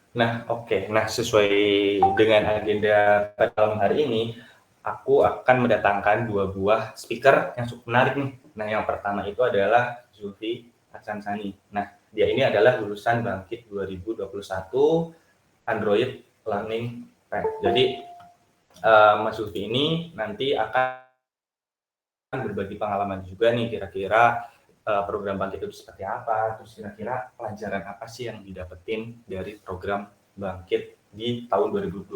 Nah, oke. Nah, sesuai dengan agenda pada malam hari ini, aku akan mendatangkan 2 buah speaker yang cukup menarik nih. Nah, yang pertama itu adalah Zulfi Hasansani. Nah, dia ini adalah lulusan Bangkit 2021 Android Learning Path. Jadi, Mas Zulfi ini nanti akan berbagi pengalaman juga nih kira-kira program Bangkit itu seperti apa, terus kira-kira pelajaran apa sih yang didapetin dari program Bangkit di tahun 2021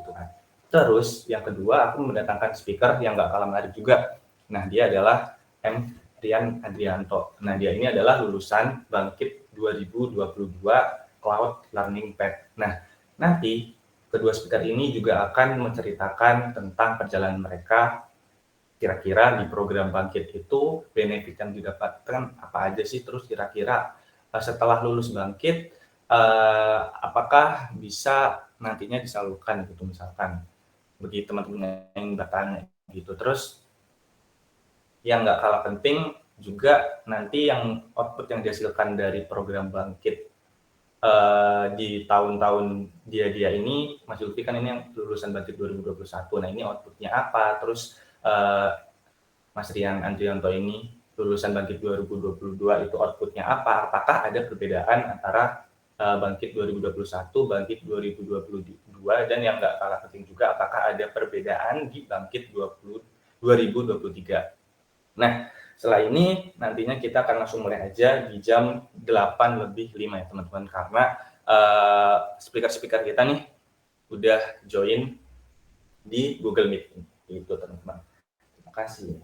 gitu kan. Terus yang kedua aku mendatangkan speaker yang gak kalah menarik juga. Nah dia adalah M. Rian Adrianto. Nah dia ini adalah lulusan Bangkit 2022 Cloud Learning Path. Nah nanti kedua speaker ini juga akan menceritakan tentang perjalanan mereka kira-kira di program Bangkit itu benefit yang didapatkan apa aja sih? Terus kira-kira setelah lulus Bangkit, apakah bisa nantinya disalurkan gitu misalkan bagi teman-teman yang bertanya gitu. Terus yang nggak kalah penting juga nanti yang output yang dihasilkan dari program Bangkit di tahun-tahun dia ini, Mas Zulfi kan ini yang lulusan Bangkit 2021. Nah ini outputnya apa? Terus Mas Rian Andrianto ini lulusan Bangkit 2022 itu outputnya apa? Apakah ada perbedaan antara Bangkit 2021, Bangkit 2022, dan yang nggak kalah penting juga, apakah ada perbedaan di Bangkit 2023? Nah, setelah ini nantinya kita akan langsung mulai aja di jam 8:05 ya teman-teman, karena speaker-speaker kita nih udah join di Google Meet. Gitu teman-teman. Terima kasih.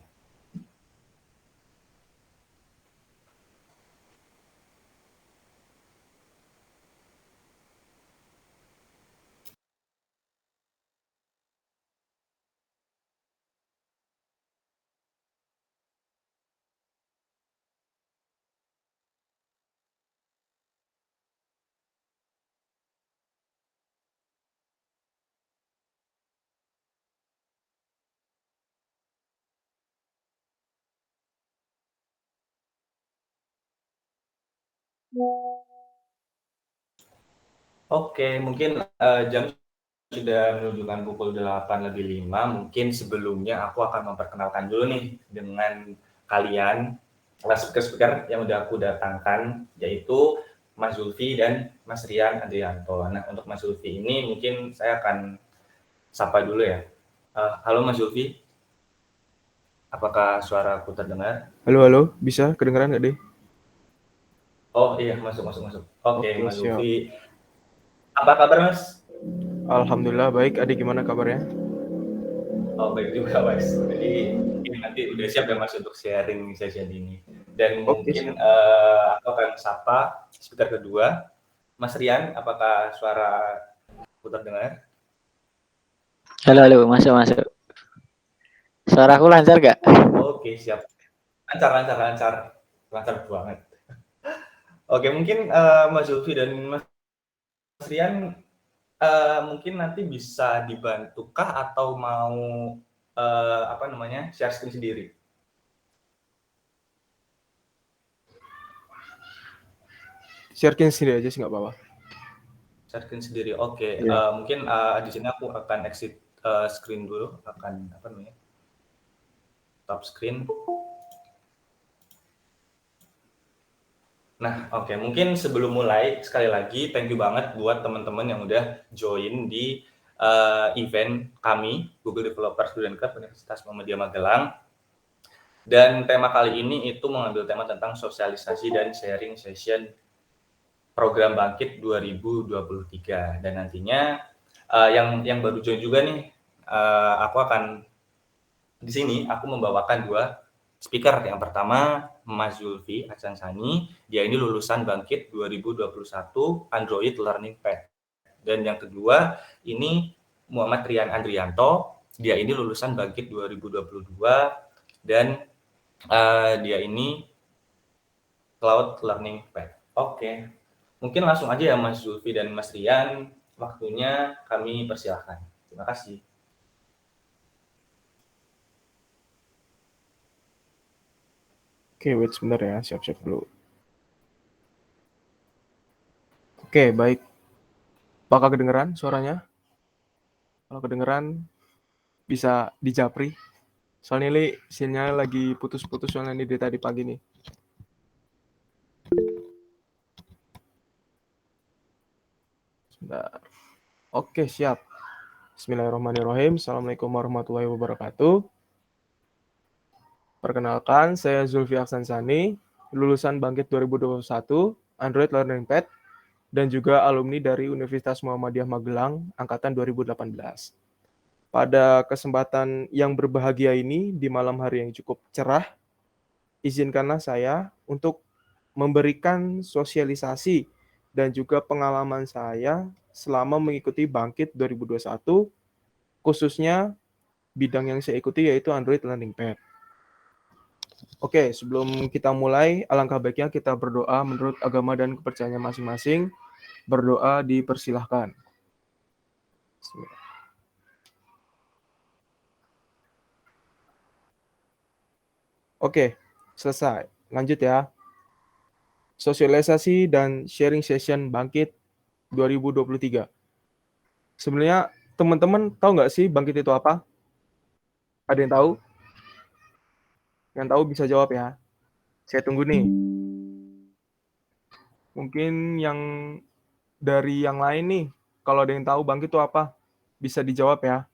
Oke, mungkin jam sudah menunjukkan pukul 8:05. Mungkin sebelumnya aku akan memperkenalkan dulu nih dengan kalian speaker-speaker yang udah aku datangkan, yaitu Mas Zulfi dan Mas Rian Andrianto. Nah, untuk Mas Zulfi ini mungkin saya akan sapa dulu ya. Halo Mas Zulfi, apakah suara aku terdengar? Halo, halo, bisa kedengeran nggak deh? Oh iya, masuk, masuk, masuk. Oke, Oke, Mas siap. Zulfi. Apa kabar Mas? Alhamdulillah baik. Adik gimana kabarnya? Oh, baik juga, Mas. Jadi ini nanti udah siap ya, Mas, untuk sharing session ini. Dan Oke, mungkin siap. aku akan sapa speaker kedua, Mas Rian. Apakah suara aku terdengar? Halo, halo, masuk, masuk. Suaraku lancar gak? Oke, siap. Lancar, lancar, lancar. Lancar banget. Oke, mungkin Mas Zulfi dan Mas Rian mungkin nanti bisa dibantukah atau mau apa namanya share screen sendiri? Sharekin sendiri aja sih nggak apa-apa. Share screen sendiri. Oke, Iya. mungkin di sini aku akan exit screen dulu, akan apa namanya? Top screen. Nah, oke, mungkin sebelum mulai sekali lagi thank you banget buat teman-teman yang udah join di event kami Google Developer Student Club Universitas Muhammadiyah Magelang. Dan tema kali ini itu mengambil tema tentang sosialisasi dan sharing session program Bangkit 2023. Dan nantinya yang baru join juga nih, aku akan di sini aku membawakan dua speaker. Yang pertama Mas Zulfi Hasansani, dia ini lulusan Bangkit 2021 Android Learning Path. Dan yang kedua ini Muhammad Rian Andrianto, dia ini lulusan Bangkit 2022 dan dia ini Cloud Learning Path. Oke, mungkin langsung aja ya Mas Zulfi dan Mas Rian, waktunya kami persilahkan. Terima kasih. Oke, wait sebentar ya, siap-siap dulu. Oke, baik. Apakah kedengeran suaranya? Kalau kedengeran bisa dijapri. Soalnya ini sinyal lagi putus-putus soalnya ini dari tadi pagi nih. Sebentar. Oke, siap. Bismillahirrahmanirrahim. Assalamualaikum warahmatullahi wabarakatuh. Perkenalkan, saya Zulfi Aksansani, lulusan Bangkit 2021, Android Learning Pad, dan juga alumni dari Universitas Muhammadiyah Magelang, angkatan 2018. Pada kesempatan yang berbahagia ini, di malam hari yang cukup cerah, izinkanlah saya untuk memberikan sosialisasi dan juga pengalaman saya selama mengikuti Bangkit 2021, khususnya bidang yang saya ikuti yaitu Android Learning Pad. Oke, sebelum kita mulai, alangkah baiknya kita berdoa menurut agama dan kepercayaan masing-masing. Berdoa dipersilahkan. Bismillah. Oke, selesai. Lanjut ya. Sosialisasi dan sharing session Bangkit 2023. Sebenarnya teman-teman tahu nggak sih Bangkit itu apa? Ada yang tahu? Yang tahu bisa jawab ya. Saya tunggu nih. Mungkin yang dari yang lain nih, kalau ada yang tahu Bangkit itu apa, bisa dijawab ya.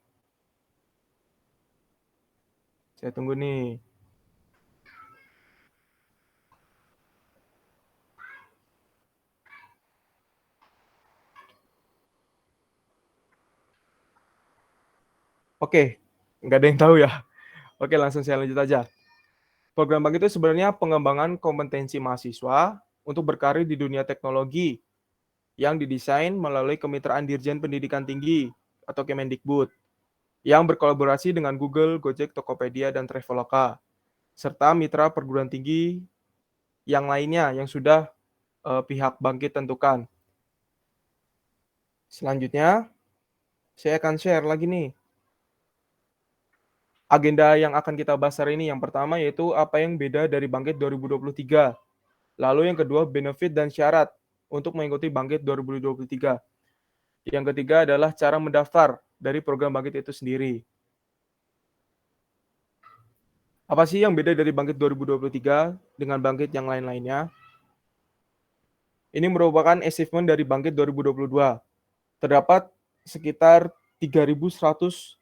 Saya tunggu nih. Oke, nggak ada yang tahu ya. Oke, langsung saya lanjut aja. Program Bangkit itu sebenarnya pengembangan kompetensi mahasiswa untuk berkarir di dunia teknologi yang didesain melalui Kemitraan Dirjen Pendidikan Tinggi atau Kemendikbud yang berkolaborasi dengan Google, Gojek, Tokopedia, dan Traveloka, serta mitra perguruan tinggi yang lainnya yang sudah pihak Bangkit tentukan. Selanjutnya, saya akan share lagi nih agenda yang akan kita bahas hari ini. Yang pertama yaitu apa yang beda dari Bangkit 2023. Lalu yang kedua, benefit dan syarat untuk mengikuti Bangkit 2023. Yang ketiga adalah cara mendaftar dari program Bangkit itu sendiri. Apa sih yang beda dari Bangkit 2023 dengan Bangkit yang lain-lainnya? Ini merupakan achievement dari Bangkit 2022. Terdapat sekitar 3.100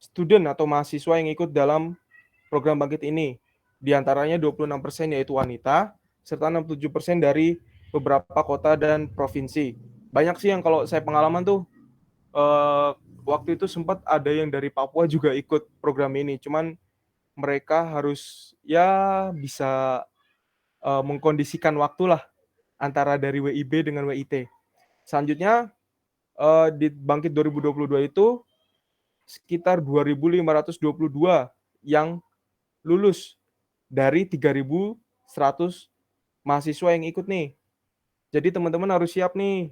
student atau mahasiswa yang ikut dalam program Bangkit ini. Di antaranya 26% yaitu wanita, serta 67% dari beberapa kota dan provinsi. Banyak sih yang kalau saya pengalaman tuh, waktu itu sempat ada yang dari Papua juga ikut program ini. Cuman mereka harus ya bisa mengkondisikan waktu lah antara dari WIB dengan WIT. Selanjutnya di Bangkit 2022 itu sekitar 2.522 yang lulus dari 3.100 mahasiswa yang ikut nih. Jadi teman-teman harus siap nih.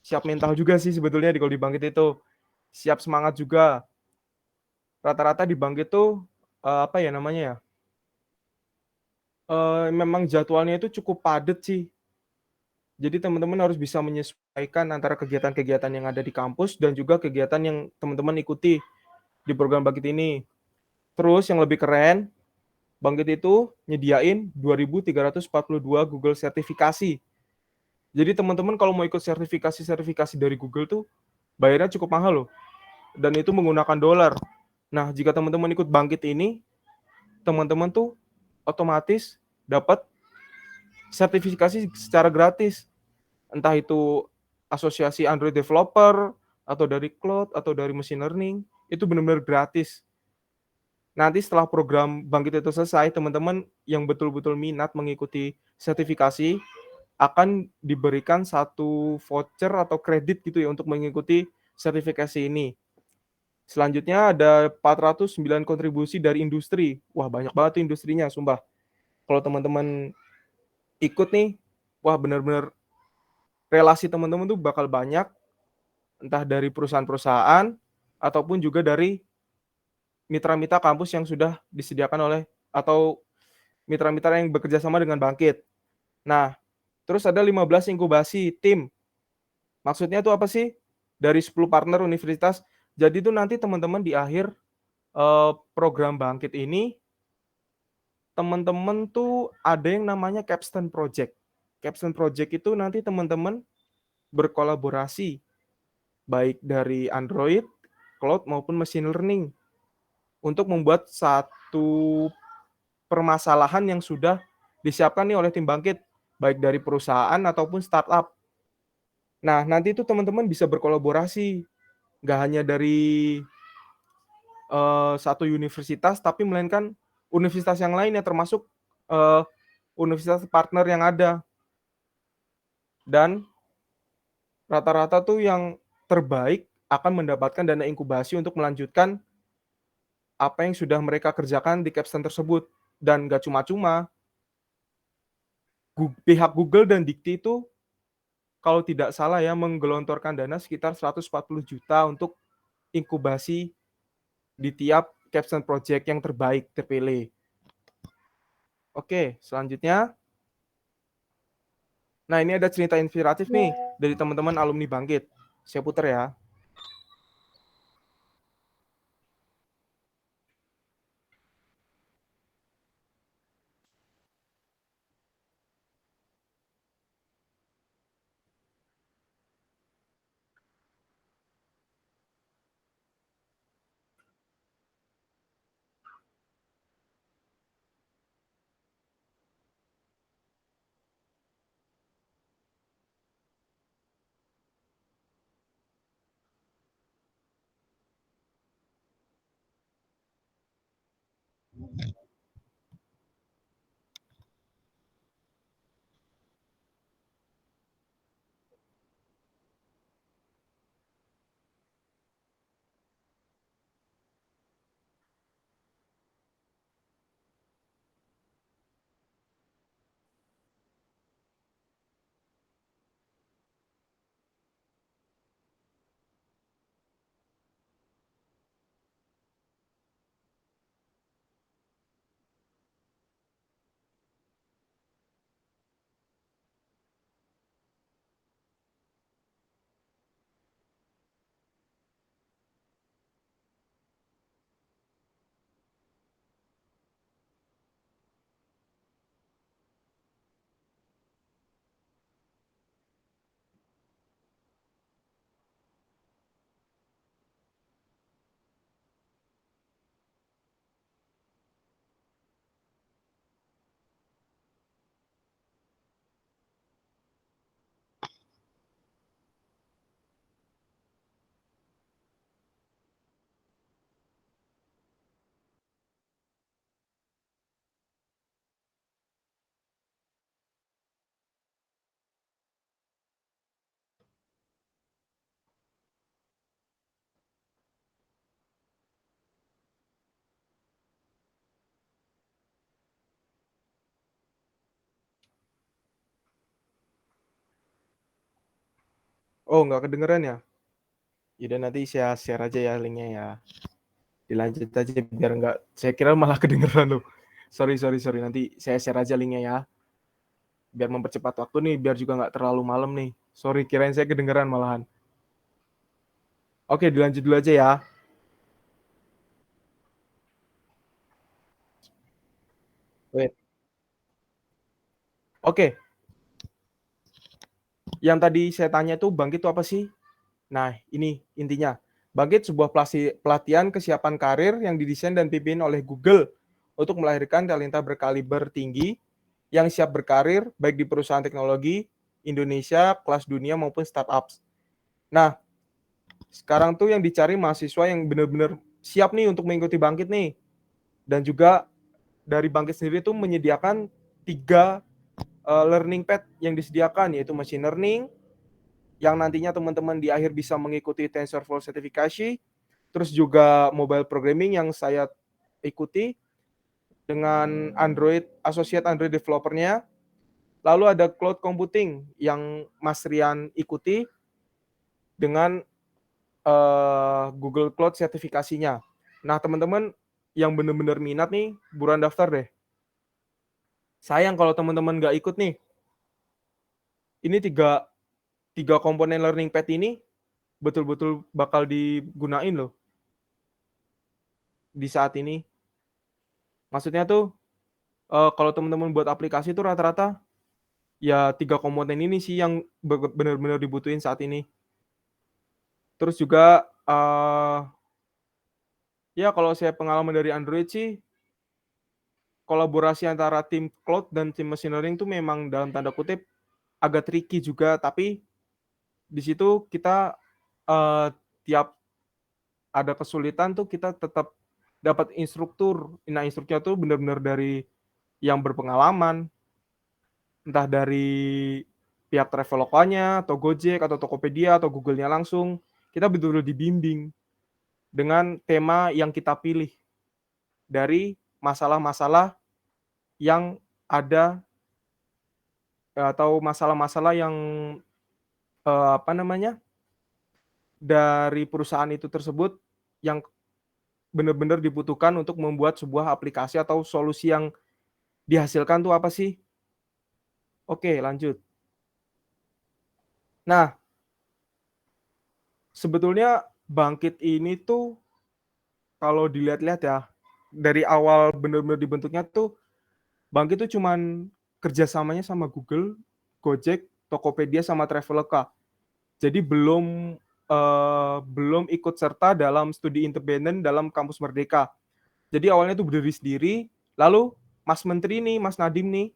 Siap mental juga sih sebetulnya kalau di Bangkit itu. Siap semangat juga. Rata-rata di Bangkit tuh apa ya namanya ya? Memang jadwalnya itu cukup padat sih. Jadi teman-teman harus bisa menyesuaikan antara kegiatan-kegiatan yang ada di kampus dan juga kegiatan yang teman-teman ikuti di program Bangkit ini. Terus yang lebih keren, Bangkit itu nyediain 2.342 Google sertifikasi. Jadi teman-teman kalau mau ikut sertifikasi dari Google tuh bayarnya cukup mahal loh. Dan itu menggunakan dolar. Nah, jika teman-teman ikut Bangkit ini, teman-teman tuh otomatis dapat sertifikasi secara gratis. Entah itu asosiasi Android developer, atau dari cloud, atau dari machine learning, itu benar-benar gratis. Nanti setelah program Bangkit itu selesai, teman-teman yang betul-betul minat mengikuti sertifikasi akan diberikan satu voucher atau kredit gitu ya untuk mengikuti sertifikasi ini. Selanjutnya ada 409 kontribusi dari industri. Wah, banyak banget tuh industrinya, sumpah. Kalau teman-teman ikut nih, wah benar-benar relasi teman-teman tuh bakal banyak, entah dari perusahaan-perusahaan ataupun juga dari mitra-mitra kampus yang sudah disediakan oleh atau mitra-mitra yang bekerja sama dengan Bangkit. Nah, terus ada 15 inkubasi tim Maksudnya itu apa sih? Dari 10 partner universitas. Jadi itu nanti teman-teman di akhir program Bangkit ini, teman-teman tuh ada yang namanya capstone project. Capstone project itu nanti teman-teman berkolaborasi baik dari Android, cloud maupun machine learning untuk membuat satu permasalahan yang sudah disiapkan nih oleh tim Bangkit, baik dari perusahaan ataupun startup. Nah, nanti itu teman-teman bisa berkolaborasi, nggak hanya dari satu universitas, tapi melainkan universitas yang lainnya, termasuk universitas partner yang ada. Dan rata-rata tuh yang terbaik akan mendapatkan dana inkubasi untuk melanjutkan apa yang sudah mereka kerjakan di capstone tersebut. Dan nggak cuma-cuma, pihak Google dan Dikti itu kalau tidak salah ya menggelontorkan dana sekitar 140 juta untuk inkubasi di tiap capstone project yang terbaik terpilih. Oke, selanjutnya. Nah, ini ada cerita inspiratif nih dari teman-teman alumni Bangkit. Saya putar ya. Oh, nggak kedengeran ya? Yaudah nanti saya share aja ya linknya ya. Dilanjut aja biar nggak, saya kira malah kedengeran loh. Sorry. Nanti saya share aja linknya ya. Biar mempercepat waktu nih, biar juga nggak terlalu malam nih. Sorry, kirain saya kedengeran malahan. Oke, dilanjut dulu aja ya. Wait. Oke. Yang tadi saya tanya itu Bangkit itu apa sih? Nah, ini intinya. Bangkit sebuah pelatihan kesiapan karir yang didesain dan dipimpin oleh Google untuk melahirkan talenta berkaliber tinggi yang siap berkarir baik di perusahaan teknologi Indonesia, kelas dunia maupun startups. Nah, sekarang tuh yang dicari mahasiswa yang benar-benar siap nih untuk mengikuti Bangkit nih. Dan juga dari Bangkit sendiri tuh menyediakan 3 learning path yang disediakan, yaitu machine learning, yang nantinya teman-teman di akhir bisa mengikuti TensorFlow sertifikasi, terus juga mobile programming yang saya ikuti dengan Android, associate Android developer-nya. Lalu ada cloud computing yang Mas Rian ikuti dengan Google Cloud sertifikasinya. Nah, teman-teman yang benar-benar minat nih, buruan daftar deh. Sayang kalau teman-teman nggak ikut nih. Ini 3 komponen learning pad ini betul-betul bakal digunain loh di saat ini. Maksudnya tuh kalau teman-teman buat aplikasi tuh rata-rata ya 3 komponen ini sih yang benar-benar dibutuhin saat ini. Terus juga ya kalau saya pengalaman dari Android sih kolaborasi antara tim cloud dan tim machine learning tuh memang dalam tanda kutip agak tricky juga, tapi di situ kita tiap ada kesulitan tuh kita tetap dapat instruktur. Nah, instrukturnya tuh benar-benar dari yang berpengalaman, entah dari pihak Traveloka-nya atau Gojek atau Tokopedia atau Google-nya langsung. Kita betul-betul dibimbing dengan tema yang kita pilih dari masalah-masalah yang ada atau masalah-masalah yang apa namanya dari perusahaan itu tersebut yang benar-benar dibutuhkan untuk membuat sebuah aplikasi atau solusi yang dihasilkan tuh apa sih? Oke, lanjut. Nah, sebetulnya Bangkit ini tuh kalau dilihat-lihat ya, dari awal benar-benar dibentuknya tuh Bangkit tuh cuman kerjasamanya sama Google, Gojek, Tokopedia sama Traveloka. Jadi belum ikut serta dalam studi independen dalam kampus Merdeka. Jadi awalnya tuh berdiri sendiri, lalu Mas Menteri nih, Mas Nadiem nih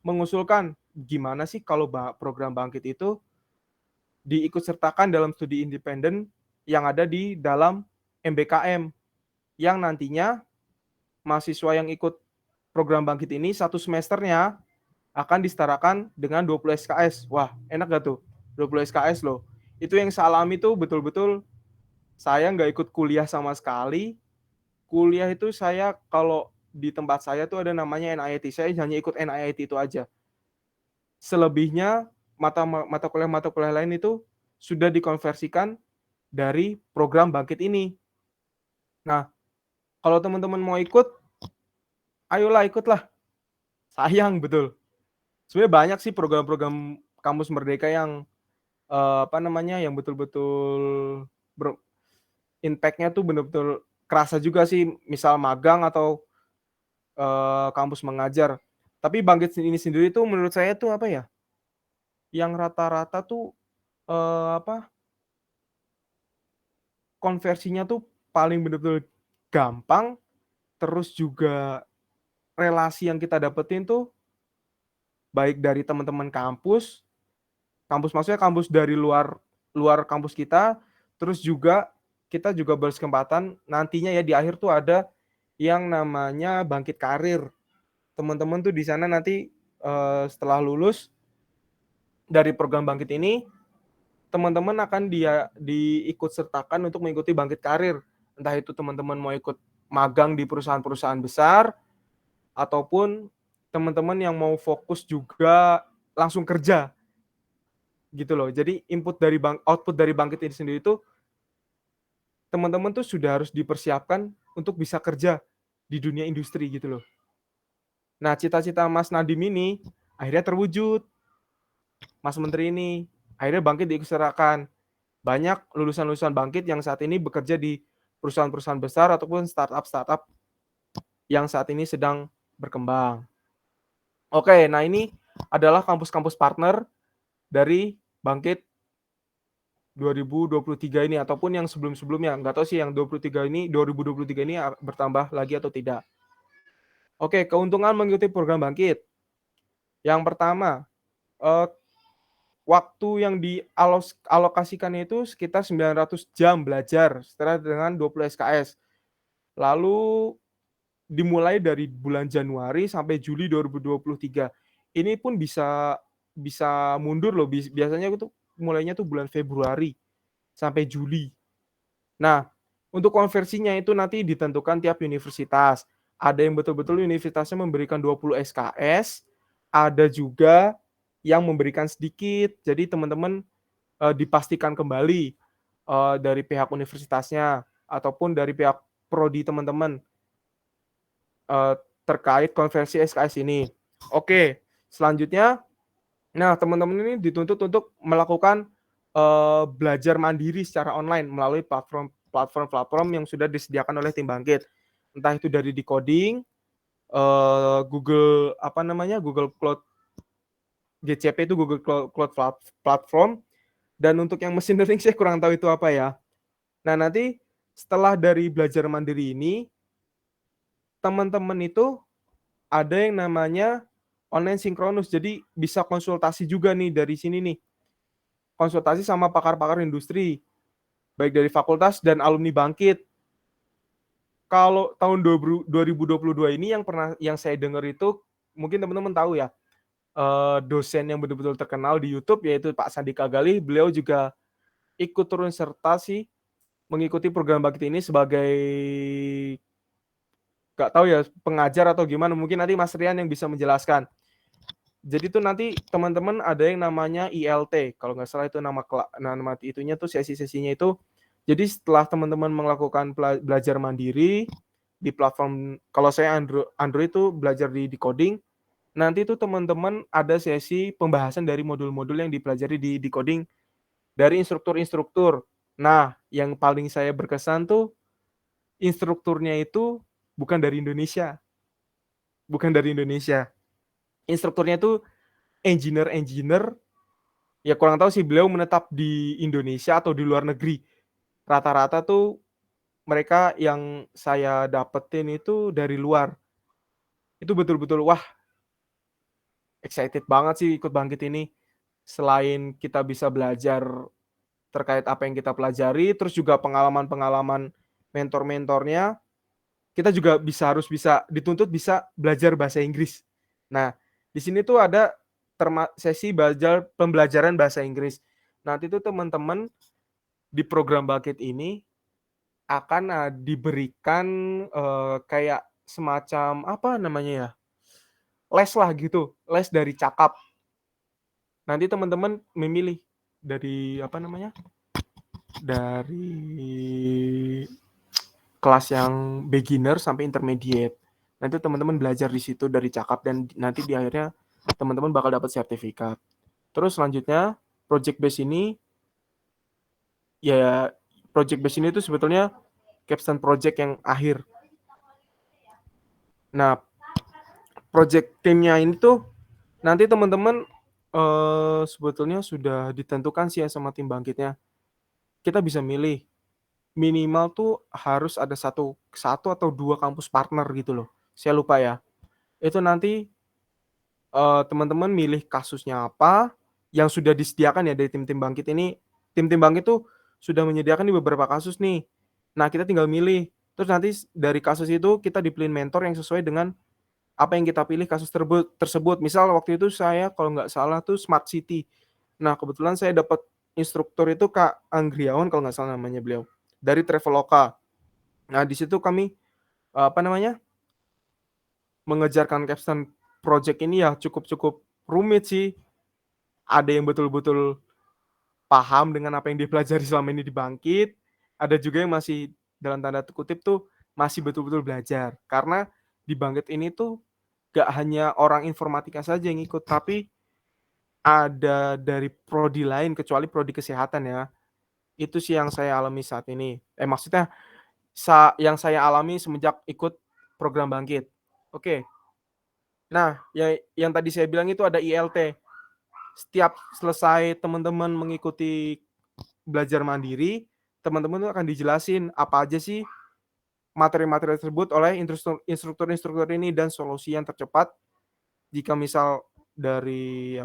mengusulkan gimana sih kalau program Bangkit itu diikut sertakan dalam studi independen yang ada di dalam MBKM yang nantinya mahasiswa yang ikut program Bangkit ini satu semesternya akan disetarakan dengan 20 SKS. Wah, enak gak tuh? 20 SKS loh. Itu yang saya alami tuh betul-betul saya nggak ikut kuliah sama sekali. Kuliah itu saya kalau di tempat saya tuh ada namanya NIIT. Saya hanya ikut NIIT itu aja. Selebihnya mata kuliah lain itu sudah dikonversikan dari program Bangkit ini. Nah, kalau teman-teman mau ikut, ayolah ikutlah. Sayang betul. Sebenarnya banyak sih program-program kampus Merdeka yang yang betul-betul impact-nya tuh betul-betul kerasa juga sih, misal magang atau kampus mengajar. Tapi Bangkit ini sendiri tuh menurut saya tuh apa ya? Yang rata-rata tuh konversinya tuh paling betul-betul gampang, terus juga relasi yang kita dapetin tuh baik dari teman-teman kampus maksudnya kampus dari luar kampus kita, terus juga kita juga berkesempatan nantinya ya di akhir tuh ada yang namanya Bangkit Karir. Teman-teman tuh di sana nanti setelah lulus dari program Bangkit ini, teman-teman akan diikut sertakan untuk mengikuti Bangkit Karir. Entah itu teman-teman mau ikut magang di perusahaan-perusahaan besar, ataupun teman-teman yang mau fokus juga langsung kerja. Gitu loh. Jadi output dari Bangkit ini sendiri itu teman-teman tuh sudah harus dipersiapkan untuk bisa kerja di dunia industri gitu loh. Nah, cita-cita Mas Nadiem ini akhirnya terwujud. Mas Menteri ini akhirnya Bangkit diikutsertakan. Banyak lulusan-lulusan Bangkit yang saat ini bekerja di perusahaan-perusahaan besar ataupun startup-startup yang saat ini sedang berkembang. Oke, nah ini adalah kampus-kampus partner dari Bangkit 2023 ini ataupun yang sebelum-sebelumnya. Nggak tahu sih yang 2023 ini bertambah lagi atau tidak. Oke, keuntungan mengikuti program Bangkit. Yang pertama, waktu yang dialokasikan itu sekitar 900 jam belajar setelah dengan 20 SKS. Lalu dimulai dari bulan Januari sampai Juli 2023. Ini pun bisa mundur loh. Biasanya itu mulainya tuh bulan Februari sampai Juli. Nah, untuk konversinya itu nanti ditentukan tiap universitas. Ada yang betul-betul universitasnya memberikan 20 SKS, ada juga yang memberikan sedikit. Jadi teman-teman dipastikan kembali dari pihak universitasnya ataupun dari pihak prodi teman-teman terkait konversi SKS ini. Oke, selanjutnya Nah, teman-teman ini dituntut untuk melakukan belajar mandiri secara online melalui platform yang sudah disediakan oleh Tim Bangkit. Entah itu dari decoding, Google Google Cloud GCP itu Google Cloud Platform, dan untuk yang mesin learning saya kurang tahu itu apa ya. Nah, nanti setelah dari belajar mandiri ini, teman-teman itu ada yang namanya online sinkronus. Jadi bisa konsultasi juga nih dari sini nih. Konsultasi sama pakar-pakar industri, baik dari fakultas dan alumni Bangkit. Kalau tahun 2022 ini yang saya dengar itu, mungkin teman-teman tahu ya, dosen yang betul-betul terkenal di YouTube yaitu Pak Sandika Galih, beliau juga ikut turun serta sih mengikuti program Bangkit ini sebagai nggak tahu ya pengajar atau gimana, mungkin nanti Mas Rian yang bisa menjelaskan. Jadi tuh nanti teman-teman ada yang namanya ILT, kalau nggak salah itu nama itunya tuh sesi-sesinya itu. Jadi setelah teman-teman melakukan belajar mandiri di platform, kalau saya Android itu belajar di decoding, nanti itu teman-teman ada sesi pembahasan dari modul-modul yang dipelajari di decoding dari instruktur-instruktur. Nah, yang paling saya berkesan tuh instrukturnya itu bukan dari Indonesia. Bukan dari Indonesia. Instrukturnya itu engineer, ya kurang tahu sih beliau menetap di Indonesia atau di luar negeri. Rata-rata tuh mereka yang saya dapetin itu dari luar. Itu betul-betul wah, excited banget sih ikut Bangkit ini. Selain kita bisa belajar terkait apa yang kita pelajari, terus juga pengalaman-pengalaman mentor-mentornya, kita juga harus bisa dituntut bisa belajar bahasa Inggris. Nah, di sini tuh ada sesi pembelajaran bahasa Inggris. Nanti tuh teman-teman di program Bangkit ini akan diberikan kayak semacam apa namanya ya, les lah gitu, les dari cakap. Nanti teman-teman memilih dari apa namanya, dari kelas yang beginner sampai intermediate. Nanti teman-teman belajar di situ dari cakap dan nanti di akhirnya teman-teman bakal dapat sertifikat. Terus selanjutnya project base ini itu sebetulnya capstone project yang akhir. Nah, project timnya ini tuh nanti teman-teman sebetulnya sudah ditentukan sih ya sama Tim Bangkitnya. Kita bisa milih minimal tuh harus ada satu atau 2 kampus partner gitu loh. Saya lupa ya. Itu nanti teman-teman milih kasusnya apa yang sudah disediakan ya dari tim-tim Bangkit ini. Tim-tim Bangkit tuh sudah menyediakan di beberapa kasus nih. Nah, kita tinggal milih. Terus nanti dari kasus itu kita dipilih mentor yang sesuai dengan apa yang kita pilih kasus tersebut. Misal waktu itu saya kalau nggak salah tuh Smart City. Nah, kebetulan saya dapat instruktur itu Kak Anggriawan kalau nggak salah namanya beliau, dari Traveloka. Nah, di situ kami mengejarkan capstone project ini ya cukup rumit sih. Ada yang betul-betul paham dengan apa yang dipelajari selama ini di Bangkit, ada juga yang masih dalam tanda kutip tuh masih betul-betul belajar. Karena di Bangkit ini tuh gak hanya orang informatika saja yang ikut, tapi ada dari prodi lain kecuali prodi kesehatan ya. Itu sih yang saya alami saat ini. Maksudnya yang saya alami semenjak ikut program Bangkit. Oke. Nah, yang tadi saya bilang itu ada ILT. Setiap selesai teman-teman mengikuti belajar mandiri, teman-teman akan dijelasin apa aja sih materi-materi tersebut oleh instruktur-instruktur ini dan solusi yang tercepat jika misal dari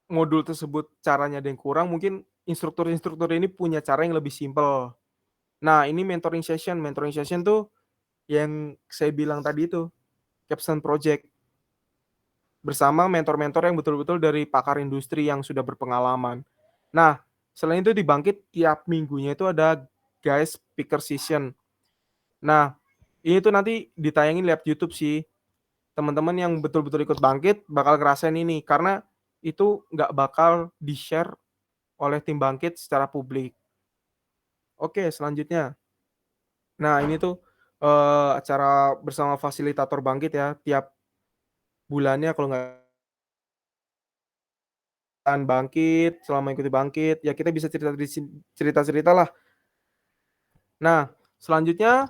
modul tersebut caranya ada yang kurang, mungkin instruktur-instruktur ini punya cara yang lebih simpel. Nah, ini mentoring session tuh yang saya bilang tadi itu capstone project bersama mentor-mentor yang betul-betul dari pakar industri yang sudah berpengalaman. Nah, selain itu di Bangkit tiap minggunya itu ada guys speaker session. Nah, ini tuh nanti ditayangin lihat YouTube sih. Teman-teman yang betul-betul ikut Bangkit bakal ngerasain ini karena itu nggak bakal di-share oleh Tim Bangkit secara publik. Oke, selanjutnya. Nah, ini tuh acara bersama fasilitator Bangkit ya, tiap bulannya kalau nggak Bangkit, selama ikuti Bangkit, ya kita bisa cerita-cerita lah. Nah, selanjutnya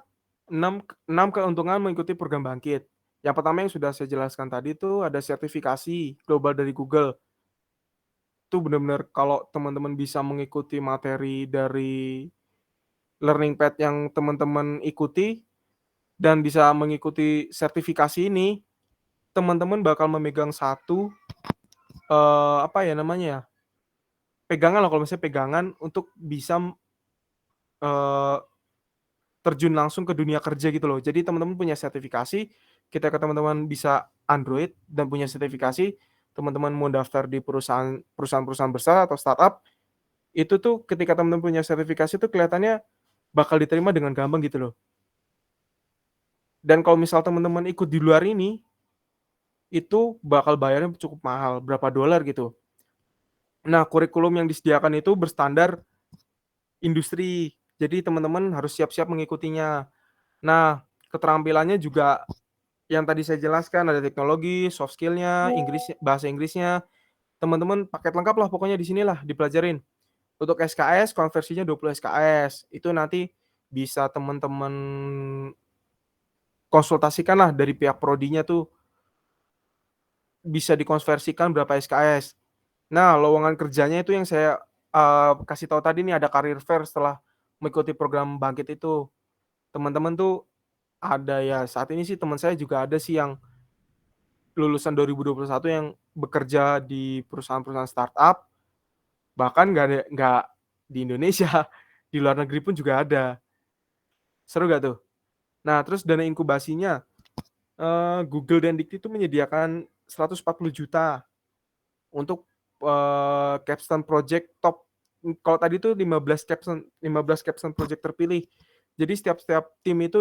6 keuntungan mengikuti program Bangkit. Yang pertama yang sudah saya jelaskan tadi itu ada sertifikasi global dari Google. Itu benar-benar kalau teman-teman bisa mengikuti materi dari learning path yang teman-teman ikuti dan bisa mengikuti sertifikasi ini, teman-teman bakal memegang satu apa ya namanya ya? Pegangan lah, kalau misalnya pegangan untuk bisa eh, terjun langsung ke dunia kerja gitu loh. Jadi teman-teman punya sertifikasi, ketika teman-teman bisa Android dan punya sertifikasi, teman-teman mau daftar di perusahaan besar atau startup, itu tuh ketika teman-teman punya sertifikasi tuh kelihatannya bakal diterima dengan gampang gitu loh. Dan kalau misal teman-teman ikut di luar ini, itu bakal bayarnya cukup mahal, berapa dolar gitu. Nah, kurikulum yang disediakan itu berstandar industri. Jadi teman-teman harus siap-siap mengikutinya. Nah, keterampilannya juga yang tadi saya jelaskan, ada teknologi, soft skill-nya, bahasa Inggrisnya. Teman-teman paket lengkap lah pokoknya di sinilah dipelajarin. Untuk SKS, konversinya 20 SKS. Itu nanti bisa teman-teman konsultasikan lah dari pihak prodinya tuh bisa dikonversikan berapa SKS. Nah, lowongan kerjanya itu yang saya kasih tahu tadi nih, ada career fair setelah mengikuti program Bangkit itu. Teman-teman tuh ada ya, saat ini sih teman saya juga ada sih yang lulusan 2021 yang bekerja di perusahaan-perusahaan startup, bahkan nggak di Indonesia, di luar negeri pun juga ada. Seru gak tuh? Nah, terus dana inkubasinya, Google dan Dikti itu menyediakan 140 juta untuk capstone project top. Kalau tadi tuh 15 capstone project terpilih. Jadi setiap tim itu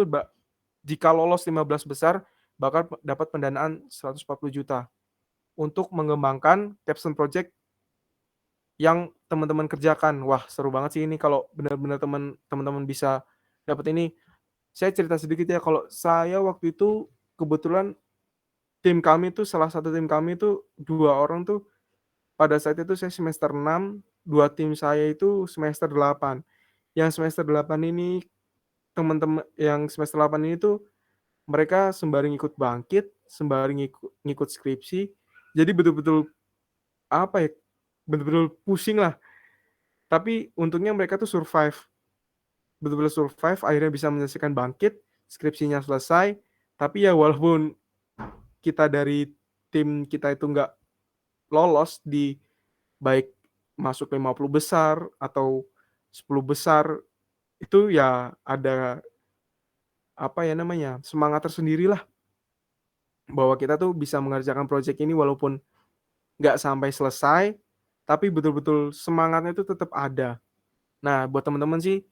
jika lolos 15 besar bakal dapat pendanaan 140 juta untuk mengembangkan capstone project yang teman-teman kerjakan. Wah, seru banget sih ini kalau benar-benar teman-teman bisa dapat ini. Saya cerita sedikit ya, kalau saya waktu itu kebetulan tim kami tuh, salah satu tim kami tuh 2 orang tuh, pada saat itu saya semester 6, 2 tim saya itu semester 8. Yang semester 8 ini, teman-teman yang semester 8 ini tuh mereka sembari ngikut Bangkit, sembari ngikut skripsi. Jadi betul-betul apa ya, betul-betul pusing lah. Tapi untungnya mereka tuh survive. Betul-betul survive, akhirnya bisa menyelesaikan Bangkit, skripsinya selesai. Tapi ya walaupun kita dari tim kita itu nggak lolos di baik masuk 50 besar atau 10 besar, itu ya ada apa ya namanya, semangat tersendiri lah bahwa kita tuh bisa mengerjakan proyek ini walaupun nggak sampai selesai, tapi betul-betul semangatnya itu tetap ada. Nah, buat teman-teman sih,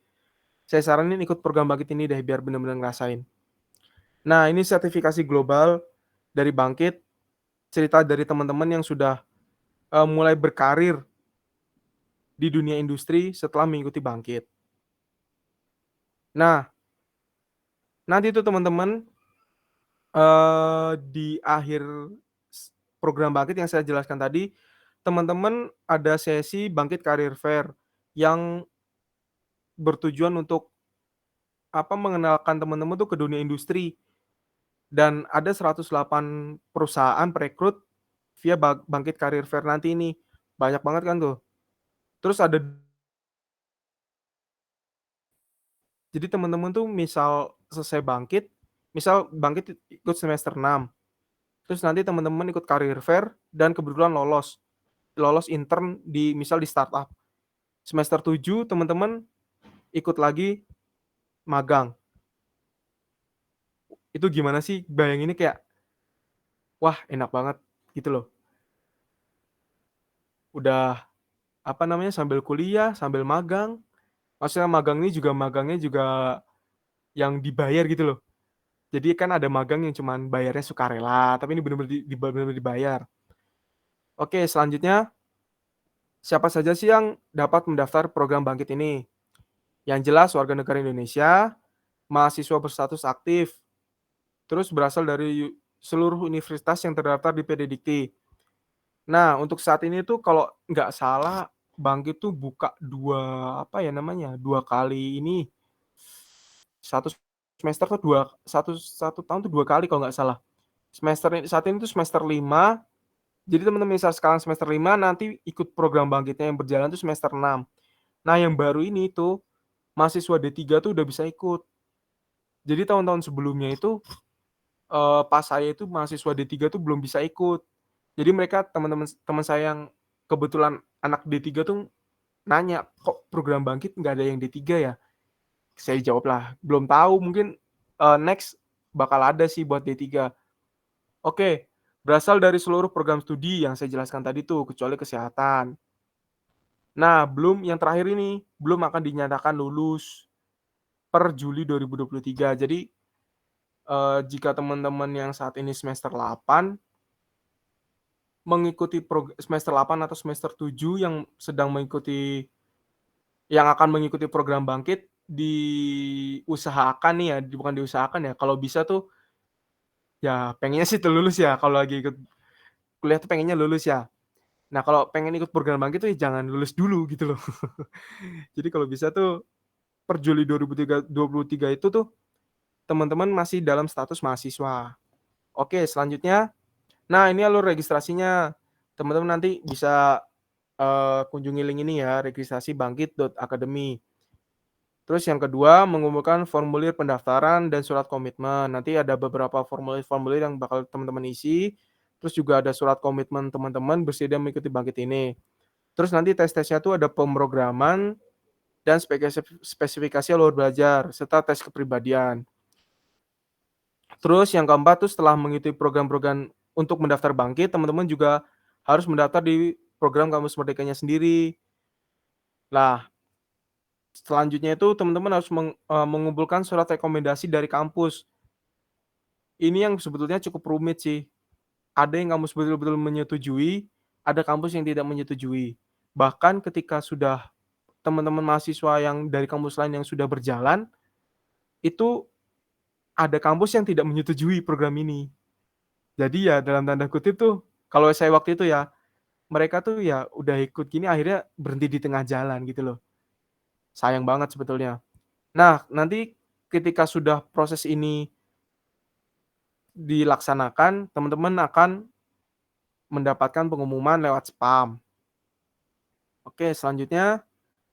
saya saranin ikut program Bangkit ini deh biar benar-benar ngerasain. Nah, ini sertifikasi global dari Bangkit, cerita dari teman-teman yang sudah mulai berkarir di dunia industri setelah mengikuti Bangkit. Nah, nanti itu teman-teman di akhir program Bangkit yang saya jelaskan tadi, teman-teman ada sesi Bangkit Career Fair yang bertujuan untuk mengenalkan teman-teman tuh ke dunia industri, dan ada 108 perusahaan perekrut via Bangkit Career Fair nanti ini. Banyak banget kan tuh. Terus jadi teman-teman tuh misal selesai misal Bangkit ikut semester 6. Terus nanti teman-teman ikut Career Fair dan kebetulan lolos intern misal di startup. Semester 7 teman-teman ikut lagi magang. Itu gimana sih? Bayanginnya kayak, wah enak banget gitu loh. Udah sambil kuliah, sambil magang. Maksudnya magangnya juga yang dibayar gitu loh. Jadi kan ada magang yang cuman bayarnya sukarela, tapi ini benar-benar dibayar. Oke, selanjutnya siapa saja sih yang dapat mendaftar program Bangkit ini? Yang jelas warga negara Indonesia, mahasiswa berstatus aktif, terus berasal dari seluruh universitas yang terdaftar di PD Dikti. Nah, untuk saat ini tuh kalau nggak salah Bangkit tuh buka 2 kali ini. Satu semester tuh satu tahun tuh 2 kali kalau nggak salah. Saat ini tuh semester 5. Jadi teman-teman misal sekarang semester 5 nanti ikut program Bangkitnya yang berjalan tuh semester 6. Nah, yang baru ini tuh mahasiswa D3 tuh udah bisa ikut. Jadi tahun-tahun sebelumnya itu pas saya itu mahasiswa D3 tuh belum bisa ikut. Jadi mereka teman saya yang kebetulan anak D3 tuh nanya, "Kok program Bangkit nggak ada yang D3 ya?" Saya jawab lah, "Belum tahu, mungkin next bakal ada sih buat D3." Oke, berasal dari seluruh program studi yang saya jelaskan tadi tuh, kecuali kesehatan. Nah, belum yang terakhir ini, belum akan dinyatakan lulus per Juli 2023. Jadi, jika teman-teman yang saat ini semester 8 mengikuti semester 8 atau semester 7 yang akan mengikuti program Bangkit, diusahakan nih ya, bukan diusahakan ya, kalau bisa tuh ya pengennya sih tuh lulus ya, kalau lagi ikut kuliah tuh pengennya lulus ya. Nah, kalau pengen ikut program Bangkit tuh ya jangan lulus dulu gitu loh. Jadi kalau bisa tuh per Juli 2023 itu tuh teman-teman masih dalam status mahasiswa. Oke, selanjutnya, nah ini alur registrasinya. Teman-teman nanti bisa kunjungi link ini ya, registrasi bangkit.academy. Terus yang kedua, mengumpulkan formulir pendaftaran dan surat komitmen. Nanti ada beberapa formulir-formulir yang bakal teman-teman isi. Terus juga ada surat komitmen teman-teman bersedia mengikuti Bangkit ini. Terus nanti tes-tesnya tuh ada pemrograman dan spesifikasi alur belajar, serta tes kepribadian. Terus yang keempat tuh setelah mengikuti program-program untuk mendaftar Bangkit, teman-teman juga harus mendaftar di program Kampus Merdekanya sendiri. Nah, selanjutnya itu teman-teman harus mengumpulkan surat rekomendasi dari kampus. Ini yang sebetulnya cukup rumit sih. Ada yang kampus betul-betul menyetujui, ada kampus yang tidak menyetujui. Bahkan ketika sudah teman-teman mahasiswa yang dari kampus lain yang sudah berjalan, itu ada kampus yang tidak menyetujui program ini. Jadi ya dalam tanda kutip tuh, kalau saya waktu itu ya, mereka tuh ya udah ikut gini akhirnya berhenti di tengah jalan gitu loh. Sayang banget sebetulnya. Nah, nanti ketika sudah proses ini dilaksanakan, teman-teman akan mendapatkan pengumuman lewat spam. Oke, selanjutnya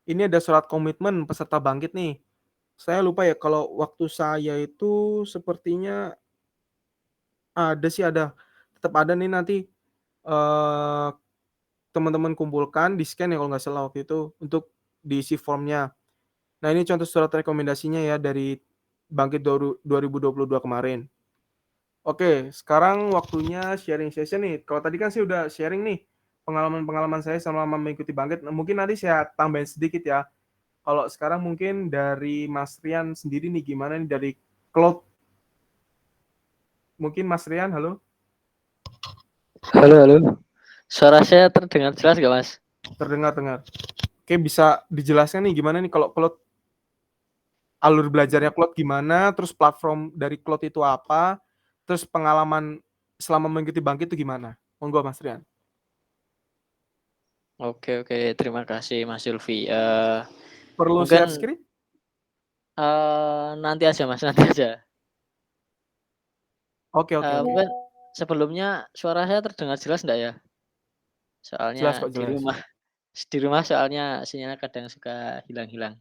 ini ada surat komitmen peserta Bangkit nih. Saya lupa ya kalau waktu saya itu sepertinya ada sih ada. Tetap ada nih nanti teman-teman kumpulkan, di-scan ya kalau nggak salah waktu itu untuk diisi formnya. Nah, ini contoh surat rekomendasinya ya dari Bangkit 2022 kemarin. Oke, sekarang waktunya sharing session nih. Kalau tadi kan saya udah sharing nih pengalaman-pengalaman saya selama mengikuti Bangkit. Mungkin nanti saya tambahin sedikit ya. Kalau sekarang mungkin dari Mas Rian sendiri nih gimana nih dari Cloud? Mungkin Mas Rian, halo? Halo. Suara saya terdengar jelas nggak, Mas? Terdengar. Oke, bisa dijelaskan nih gimana nih kalau Cloud, alur belajarnya Cloud gimana, terus platform dari Cloud itu apa, terus pengalaman selama mengikuti Bangkit itu gimana? Monggo Mas Rian. Oke, terima kasih Mas Zulfi. Perlu Mungkin share screen? nanti aja Mas, nanti aja. Oke. Mungkin sebelumnya suara saya terdengar jelas enggak ya? Jelas Soalnya kok, jelas. di rumah soalnya sinyalnya kadang suka hilang-hilang.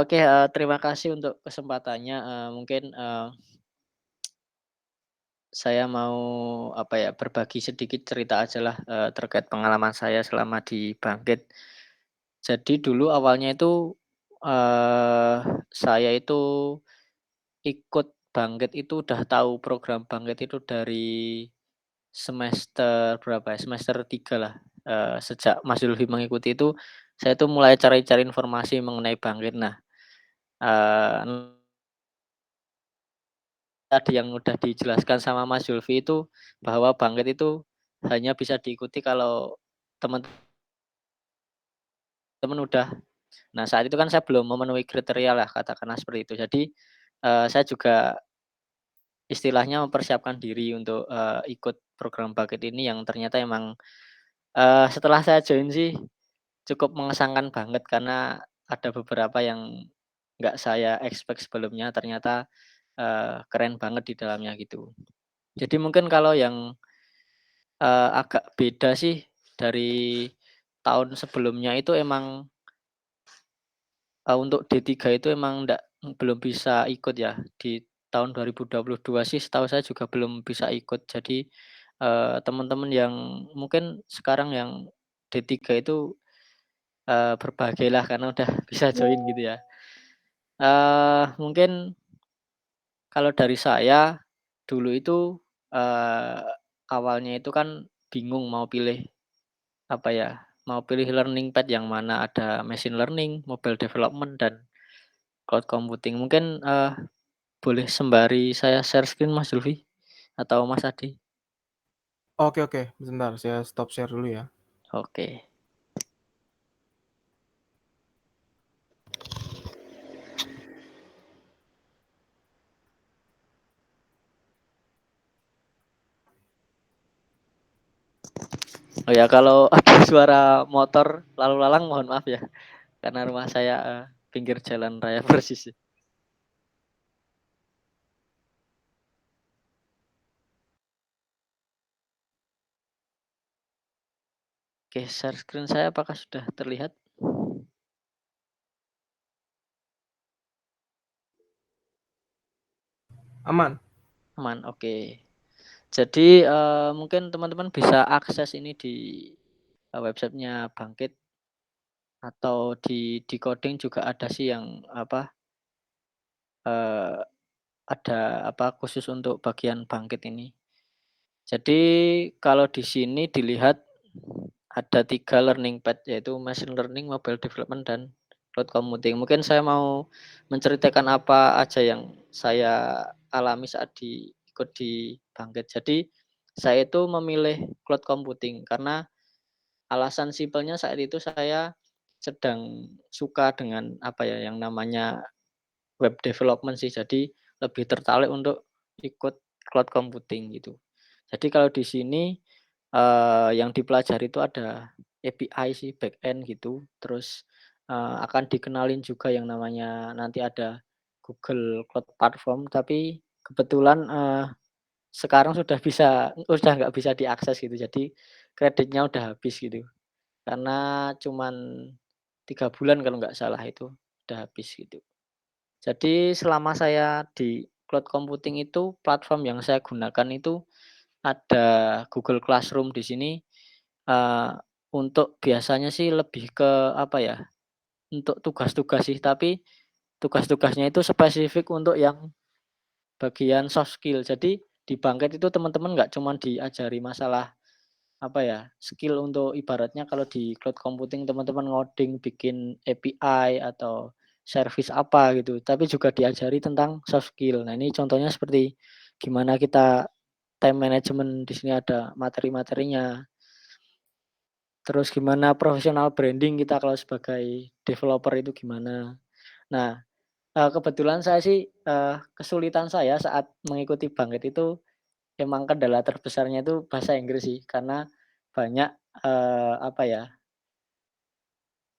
Oke, terima kasih untuk kesempatannya. Mungkin saya mau berbagi sedikit cerita aja lah terkait pengalaman saya selama di Bangkit. Jadi dulu awalnya itu saya itu ikut Bangkit itu udah tahu program Bangkit itu dari semester berapa ya, semester 3 lah. Sejak Mas Zulfi mengikuti itu, saya tuh mulai cari-cari informasi mengenai Bangkit. Nah, eee, tadi yang udah dijelaskan sama Mas Zulfi itu, bahwa Bangkit itu hanya bisa diikuti kalau teman-teman udah Nah, saat itu kan saya belum memenuhi kriteria lah, katakanlah seperti itu. Jadi, saya juga istilahnya mempersiapkan diri untuk, ikut program Bangkit ini yang ternyata emang, setelah saya join sih cukup mengesankan banget karena ada beberapa yang nggak saya expect sebelumnya ternyata, keren banget di dalamnya gitu. Jadi mungkin kalau yang, agak beda sih dari tahun sebelumnya itu emang, untuk D3 itu emang belum bisa ikut ya. Di tahun 2022 sih setahu saya juga belum bisa ikut. Jadi, teman-teman yang mungkin sekarang yang D3 itu, berbahagialah karena udah bisa join gitu ya. Mungkin kalau dari saya, dulu itu, eee, awalnya itu kan bingung mau pilih, apa ya, mau pilih learning path yang mana, ada machine learning, mobile development, dan cloud computing. Mungkin, boleh sembari saya share screen Mas Zulfi atau Mas Adi? Oke, oke, bentar saya stop share dulu ya. Oke. Oh ya, kalau ada suara motor lalu lalang mohon maaf ya, karena rumah saya, pinggir jalan raya persis. Oke, share screen saya apakah sudah terlihat? Aman? Aman, oke. Jadi, mungkin teman-teman bisa akses ini di, websitenya Bangkit atau di coding juga ada sih yang apa, eee, ada apa, khusus untuk bagian Bangkit ini. Jadi kalau di sini dilihat ada 3 learning path yaitu machine learning, mobile development, dan cloud computing. Mungkin saya mau menceritakan apa aja yang saya alami saat ikut di Bangkit. Jadi saya itu memilih cloud computing karena alasan simpelnya saat itu saya sedang suka dengan apa ya, yang namanya web development sih. Jadi lebih tertarik untuk ikut cloud computing gitu. Jadi kalau di sini, yang dipelajari itu ada API sih, back-end gitu. Terus, akan dikenalin juga yang namanya nanti ada Google Cloud Platform, tapi kebetulan, sekarang udah nggak bisa diakses gitu. Jadi kreditnya udah habis gitu. Karena cuman 3 bulan kalau nggak salah itu, udah habis gitu. Jadi selama saya di cloud computing itu, platform yang saya gunakan itu ada Google Classroom di sini, eee, untuk biasanya sih lebih ke apa ya, untuk tugas-tugas sih, tapi tugas-tugasnya itu spesifik untuk yang bagian soft skill. Jadi di Bangkit itu teman-teman nggak cuman diajari masalah apa ya, skill untuk ibaratnya kalau di cloud computing teman-teman ngoding, bikin API atau service apa gitu, tapi juga diajari tentang soft skill. Nah, ini contohnya seperti gimana kita time management, di sini ada materi-materinya. Terus gimana professional branding kita kalau sebagai developer itu gimana. Nah, kebetulan saya sih, kesulitan saya saat mengikuti Bangkit itu emang kendala terbesarnya itu bahasa Inggris sih, karena banyak, apa ya,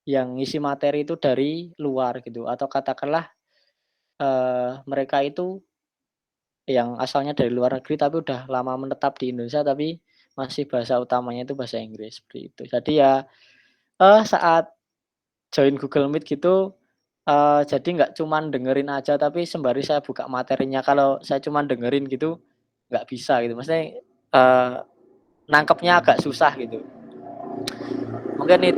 yang ngisi materi itu dari luar gitu, atau katakanlah, mereka itu yang asalnya dari luar negeri tapi udah lama menetap di Indonesia, tapi masih bahasa utamanya itu bahasa Inggris, seperti itu. Jadi ya, saat join Google Meet gitu, jadi nggak cuman dengerin aja, tapi sembari saya buka materinya. Kalau saya cuman dengerin gitu, nggak bisa gitu, maksudnya, eee, nangkepnya agak susah gitu. Mungkin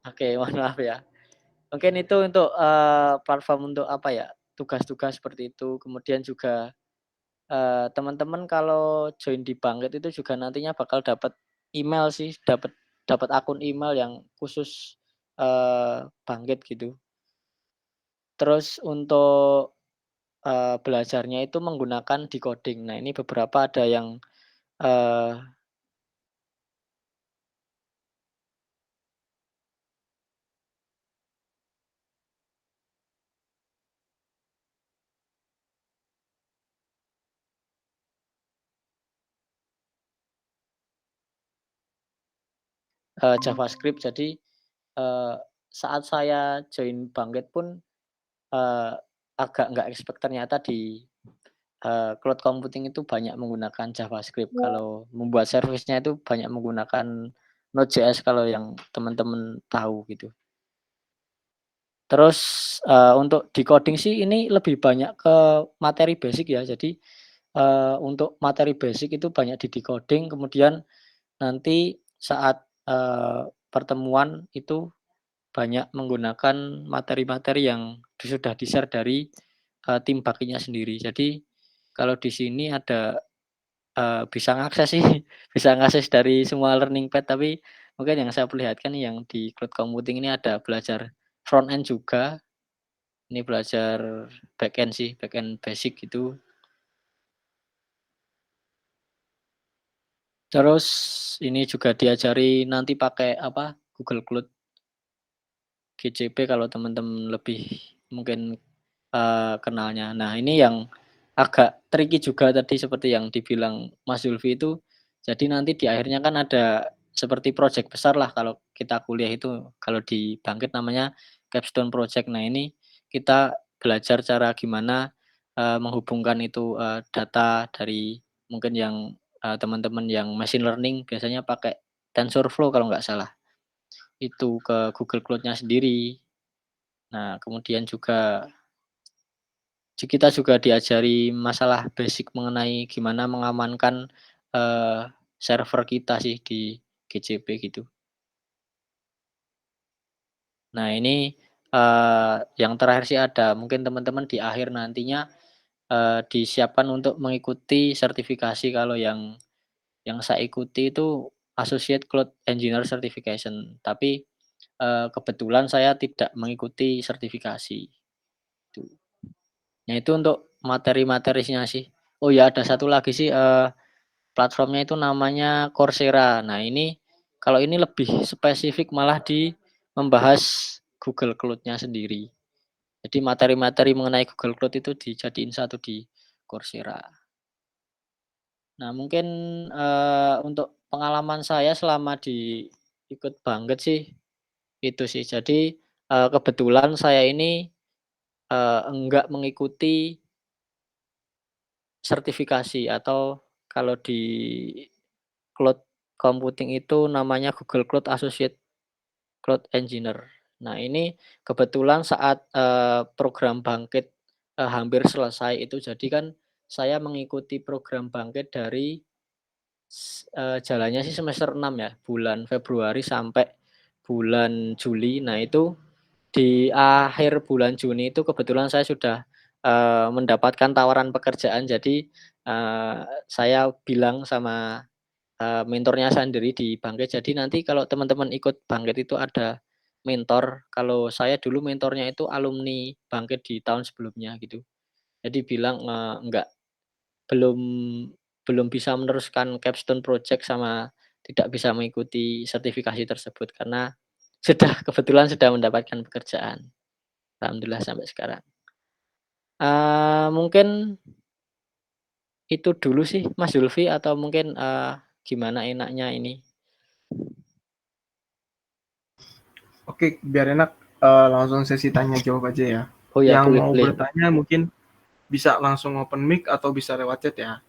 oke, mohon maaf ya. Mungkin itu untuk, platform untuk apa ya, tugas-tugas seperti itu. Kemudian juga, teman-teman kalau join di Bangkit itu juga nantinya bakal dapat email sih, dapat dapat akun email yang khusus, Bangkit gitu. Terus untuk, belajarnya itu menggunakan decoding. Nah, ini beberapa ada yang, eee, JavaScript. Jadi saat saya join Bangkit pun agak nggak expect ternyata di cloud computing itu banyak menggunakan JavaScript. Kalau membuat service-nya itu banyak menggunakan Node.js kalau yang teman-teman tahu gitu. Terus untuk decoding sih ini lebih banyak ke materi basic ya. Jadi untuk materi basic itu banyak di decoding, kemudian nanti saat pertemuan itu banyak menggunakan materi-materi yang sudah di-share dari tim Bakinya sendiri. Jadi kalau di sini ada bisa ngakses sih, bisa ngakses dari semua learning path, tapi mungkin yang saya perlihatkan yang di cloud computing ini ada belajar front end juga, ini belajar back end sih, back end basic gitu. Terus ini juga diajari nanti pakai apa, Google Cloud GCP kalau teman-teman lebih mungkin kenalnya. Nah, ini yang agak tricky juga tadi seperti yang dibilang Mas Zulfi itu, jadi nanti di akhirnya kan ada seperti project besar lah kalau kita kuliah itu, kalau di Bangkit namanya capstone project. Nah, ini kita belajar cara gimana menghubungkan itu data dari mungkin yang teman-teman yang machine learning biasanya pakai TensorFlow kalau nggak salah, itu ke Google Cloud-nya sendiri. Nah, kemudian juga kita juga diajari masalah basic mengenai gimana mengamankan server kita sih di GCP gitu. Nah, ini yang terakhir sih ada mungkin teman-teman di akhir nantinya disiapkan untuk mengikuti sertifikasi. Kalau yang saya ikuti itu Associate Cloud Engineer Certification, tapi kebetulan saya tidak mengikuti sertifikasi, itu. Nah, itu untuk materi-materinya sih. Oh ya, ada satu lagi sih, platformnya itu namanya Coursera. Nah, ini kalau ini lebih spesifik malah di membahas Google Cloud-nya sendiri. Jadi materi-materi mengenai Google Cloud itu dijadiin satu di Coursera. Nah, mungkin untuk pengalaman saya selama di ikut Bangkit sih itu sih. Jadi kebetulan saya ini enggak mengikuti sertifikasi, atau kalau di cloud computing itu namanya Google Cloud Associate Cloud Engineer. Nah, ini kebetulan saat program Bangkit hampir selesai itu, jadi kan saya mengikuti program Bangkit dari jalannya sih semester 6 ya, bulan Februari sampai bulan Juli. Nah, itu di akhir bulan Juni itu kebetulan saya sudah mendapatkan tawaran pekerjaan. Jadi saya bilang sama mentornya sendiri di Bangkit, jadi nanti kalau teman-teman ikut Bangkit itu ada mentor. Kalau saya dulu mentornya itu alumni Bangkit di tahun sebelumnya gitu. Jadi bilang enggak, belum belum bisa meneruskan capstone project sama tidak bisa mengikuti sertifikasi tersebut karena kebetulan sudah mendapatkan pekerjaan. Alhamdulillah sampai sekarang. Mungkin itu dulu sih Mas Zulfi, atau mungkin gimana enaknya ini? Oke, biar enak langsung sesi tanya jawab aja ya. Oh ya, Yang mau boleh. bertanya mungkin bisa langsung open mic atau bisa lewat chat ya.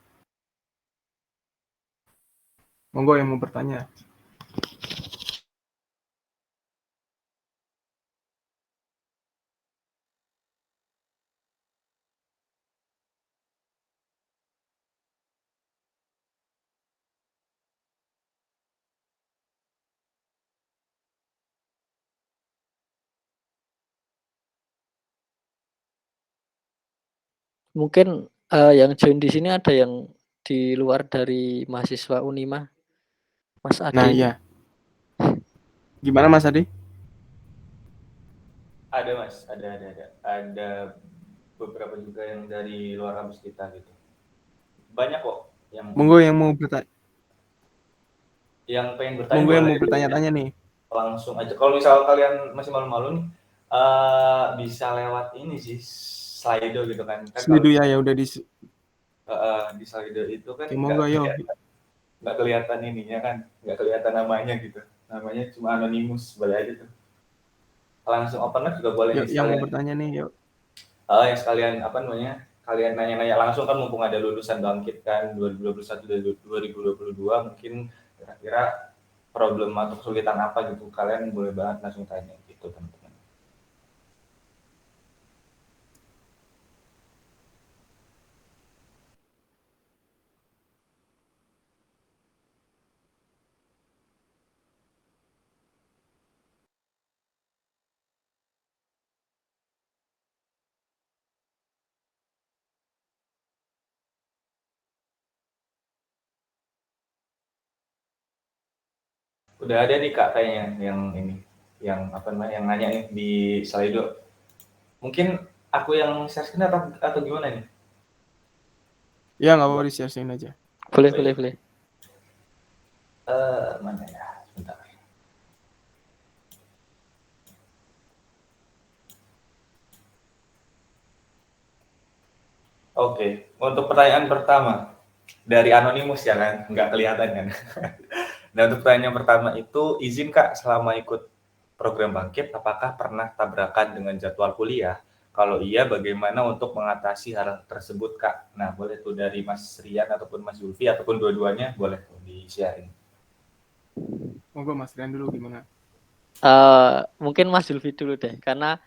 Monggo yang mau bertanya. Mungkin yang join di sini ada yang di luar dari mahasiswa Unima, Mas Adi. Nah, iya. Gimana Mas Adi? Ada Mas, ada beberapa juga yang dari luar kampus kita gitu. Banyak kok yang Monggo yang mau bertanya. Yang pengen bertanya. Monggo yang mau bertanya-tanya nih. Langsung aja. Kalau misal kalian masih malu-malu nih, bisa lewat ini sih, Slido gitu kan. Slido ya udah di Slido itu kan Oke, monggo ayo. nggak kelihatan ininya kan, nggak kelihatan namanya gitu. namanya cuma anonimus, boleh aja tuh. Langsung open mic juga boleh Yuk, nih yang mau sekalian. bertanya nih, yuk. Yang sekalian apa namanya? Kalian nanya-nanya langsung kan mumpung ada lulusan Bangkit kan 2021 dan 2022 mungkin kira-kira problem atau kesulitan apa gitu kalian boleh banget langsung tanya gitu teman-teman. Udah ada nih Kak kayaknya yang ini, yang apa namanya, yang nanya nih di Slido. Mungkin aku yang share screen atau gimana nih? Ya, nggak apa-apa, di-share aja. Boleh. Mana ya? Sebentar. Oke, untuk pertanyaan pertama dari anonimus ya kan, nggak kelihatan kan. Dan untuk pertanyaan pertama itu, izin Kak, selama ikut program Bangkit, apakah pernah tabrakan dengan jadwal kuliah? Kalau iya, bagaimana untuk mengatasi hal tersebut Kak? Nah, boleh tuh dari Mas Rian ataupun Mas Zulfi, ataupun dua-duanya, boleh tuh di-sharing. Monggo Mas Rian dulu gimana? Mungkin Mas Zulfi dulu deh, karena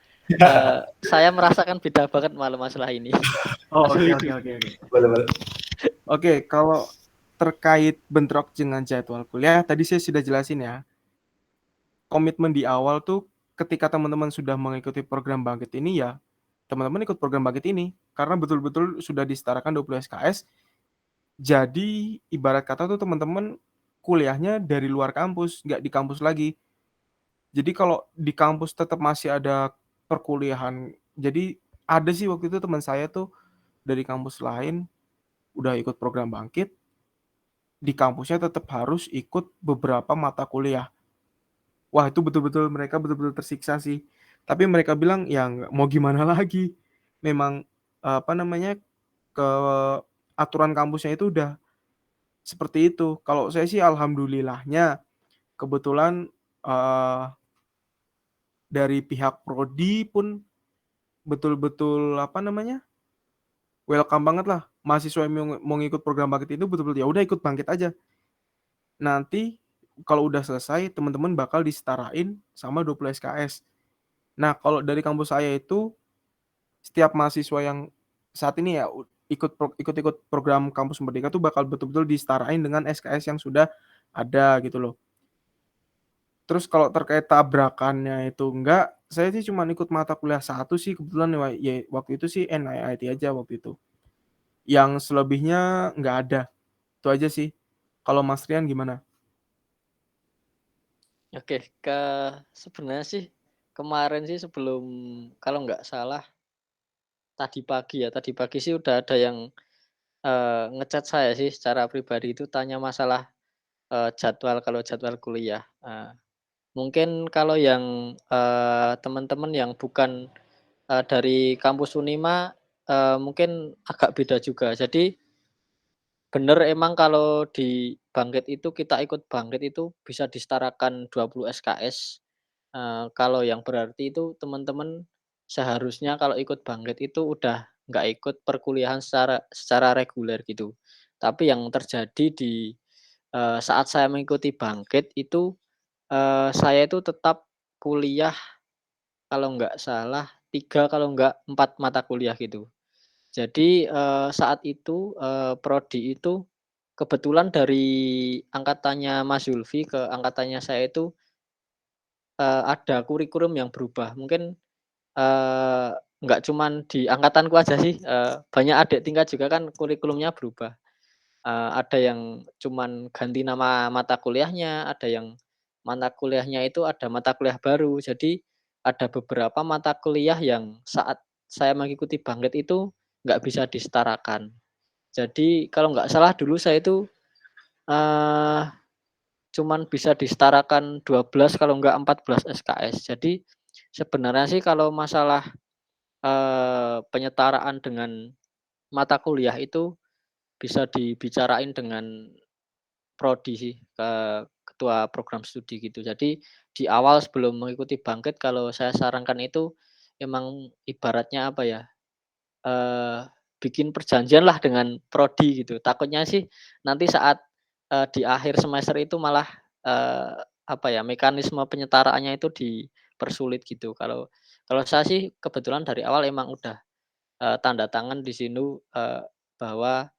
saya merasakan beda banget masalah ini. Oh, Mas oke. Zulfi dulu. Boleh. Oke, kalau terkait bentrok dengan jadwal kuliah, tadi saya sudah jelasin ya. Komitmen di awal tuh ketika teman-teman sudah mengikuti program Bangkit ini ya, teman-teman ikut program Bangkit ini karena betul-betul sudah disetarakan 20 SKS. Jadi ibarat kata tuh teman-teman kuliahnya dari luar kampus, nggak di kampus lagi. Jadi kalau di kampus tetap masih ada perkuliahan. Jadi ada sih waktu itu teman saya tuh dari kampus lain udah ikut program Bangkit, di kampusnya tetap harus ikut beberapa mata kuliah. Wah, itu betul-betul mereka betul-betul tersiksa sih. Tapi mereka bilang ya mau gimana lagi. Memang apa namanya ke aturan kampusnya itu udah seperti itu. Kalau saya sih alhamdulillahnya kebetulan dari pihak prodi pun betul-betul apa namanya? Welcome banget lah. Mahasiswa yang mau ngikut program Bangkit itu betul-betul ya udah ikut Bangkit aja. Nanti kalau udah selesai teman-teman bakal disetarain sama 20 SKS. Nah, kalau dari kampus saya itu setiap mahasiswa yang saat ini ya ikut program Kampus Merdeka tuh bakal betul-betul disetarain dengan SKS yang sudah ada gitu loh. Terus kalau terkait tabrakannya itu enggak, saya sih cuma ikut mata kuliah satu sih kebetulan ya waktu itu sih NIIT aja waktu itu. Yang selebihnya enggak ada. Itu aja sih. Kalau Mas Rian gimana? Oke, sebenarnya sih kemarin sih sebelum, kalau nggak salah tadi pagi sih udah ada yang nge-chat saya sih secara pribadi itu tanya masalah kalau jadwal kuliah. Mungkin kalau yang teman-teman yang bukan dari kampus Unima, mungkin agak beda juga. Jadi bener emang kalau di Bangkit itu kita ikut Bangkit itu bisa disetarakan 20 SKS. Kalau yang berarti itu teman-teman seharusnya kalau ikut Bangkit itu udah nggak ikut perkuliahan secara secara reguler gitu. Tapi yang terjadi di saat saya mengikuti Bangkit itu, saya itu tetap kuliah kalau nggak salah 3 kalau nggak 4 mata kuliah gitu. Jadi, saat itu, prodi itu kebetulan dari angkatannya Mas Zulfi ke angkatannya saya itu, ada kurikulum yang berubah. Mungkin, eee, nggak cuman di angkatanku aja sih, banyak adik tingkat juga kan kurikulumnya berubah. Ada yang cuman ganti nama mata kuliahnya, ada yang mata kuliahnya itu ada mata kuliah baru. Jadi, ada beberapa mata kuliah yang saat saya mengikuti Bangkit itu nggak bisa disetarakan. Jadi kalau nggak salah dulu saya itu, eee, cuman bisa disetarakan 12 kalau nggak 14 SKS. Jadi sebenarnya sih kalau masalah, penyetaraan dengan mata kuliah itu bisa dibicarain dengan prodi sih, ketua program studi gitu. Jadi di awal sebelum mengikuti Bangkit kalau saya sarankan itu emang ibaratnya apa ya, bikin perjanjian lah dengan prodi gitu. Takutnya sih nanti saat, di akhir semester itu malah, apa ya, mekanisme penyetaraannya itu dipersulit gitu. Kalau kalau saya sih kebetulan dari awal emang udah, tanda tangan di sini, bahwa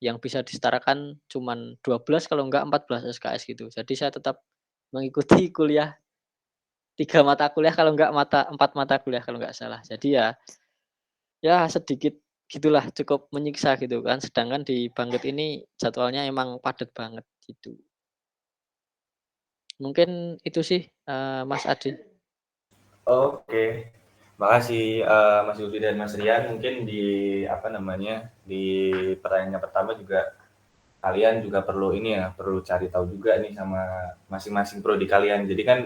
yang bisa disetarakan cuman 12 kalau enggak 14 SKS gitu. Jadi saya tetap mengikuti kuliah 3 mata kuliah kalau enggak 4 mata kuliah kalau enggak salah. Jadi ya sedikit gitulah, cukup menyiksa gitu kan. Sedangkan di Bangkit ini jadwalnya emang padat banget gitu. Mungkin itu sih, Mas Adi. Oke. Makasih Mas Yudi dan Mas Rian. Mungkin di pertanyaan yang pertama juga kalian juga perlu perlu cari tahu juga nih sama masing-masing prodi kalian. Jadi kan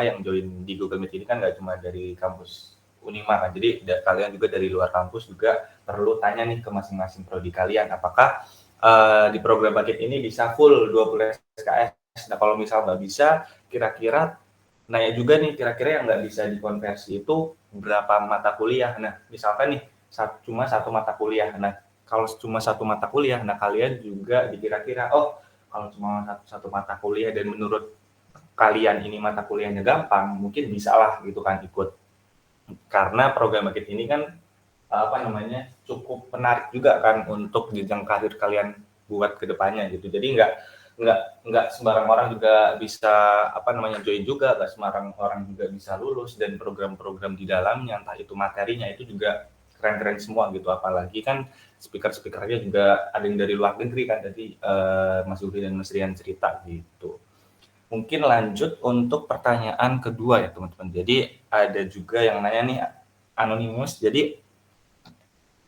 yang join di Google Meet ini kan nggak cuma dari kampus Unima kan. Jadi kalian juga dari luar kampus juga perlu tanya nih ke masing-masing prodi kalian. Apakah di program Bangkit ini bisa full 20 SKS? Nah kalau misal nggak bisa, kira-kira nanya juga nih kira-kira yang nggak bisa dikonversi itu berapa mata kuliah. Nah misalkan nih cuma satu mata kuliah. Nah kalau cuma satu mata kuliah, nah kalian juga dikira-kira, kalau cuma satu mata kuliah dan menurut kalian ini mata kuliahnya gampang, mungkin bisa lah gitu kan ikut. Karena program Bangkit ini kan cukup menarik juga kan untuk jenjang karir kalian buat kedepannya gitu. Jadi nggak sembarang orang juga bisa join juga, nggak sembarang orang juga bisa lulus, dan program-program di dalamnya entah itu materinya itu juga keren-keren semua gitu. Apalagi kan speaker-speakernya juga ada yang dari luar negeri kan, tadi Mas Yudi dan Mas Rian cerita gitu. Mungkin lanjut untuk pertanyaan kedua ya teman-teman. Jadi ada juga yang nanya nih anonimus. Jadi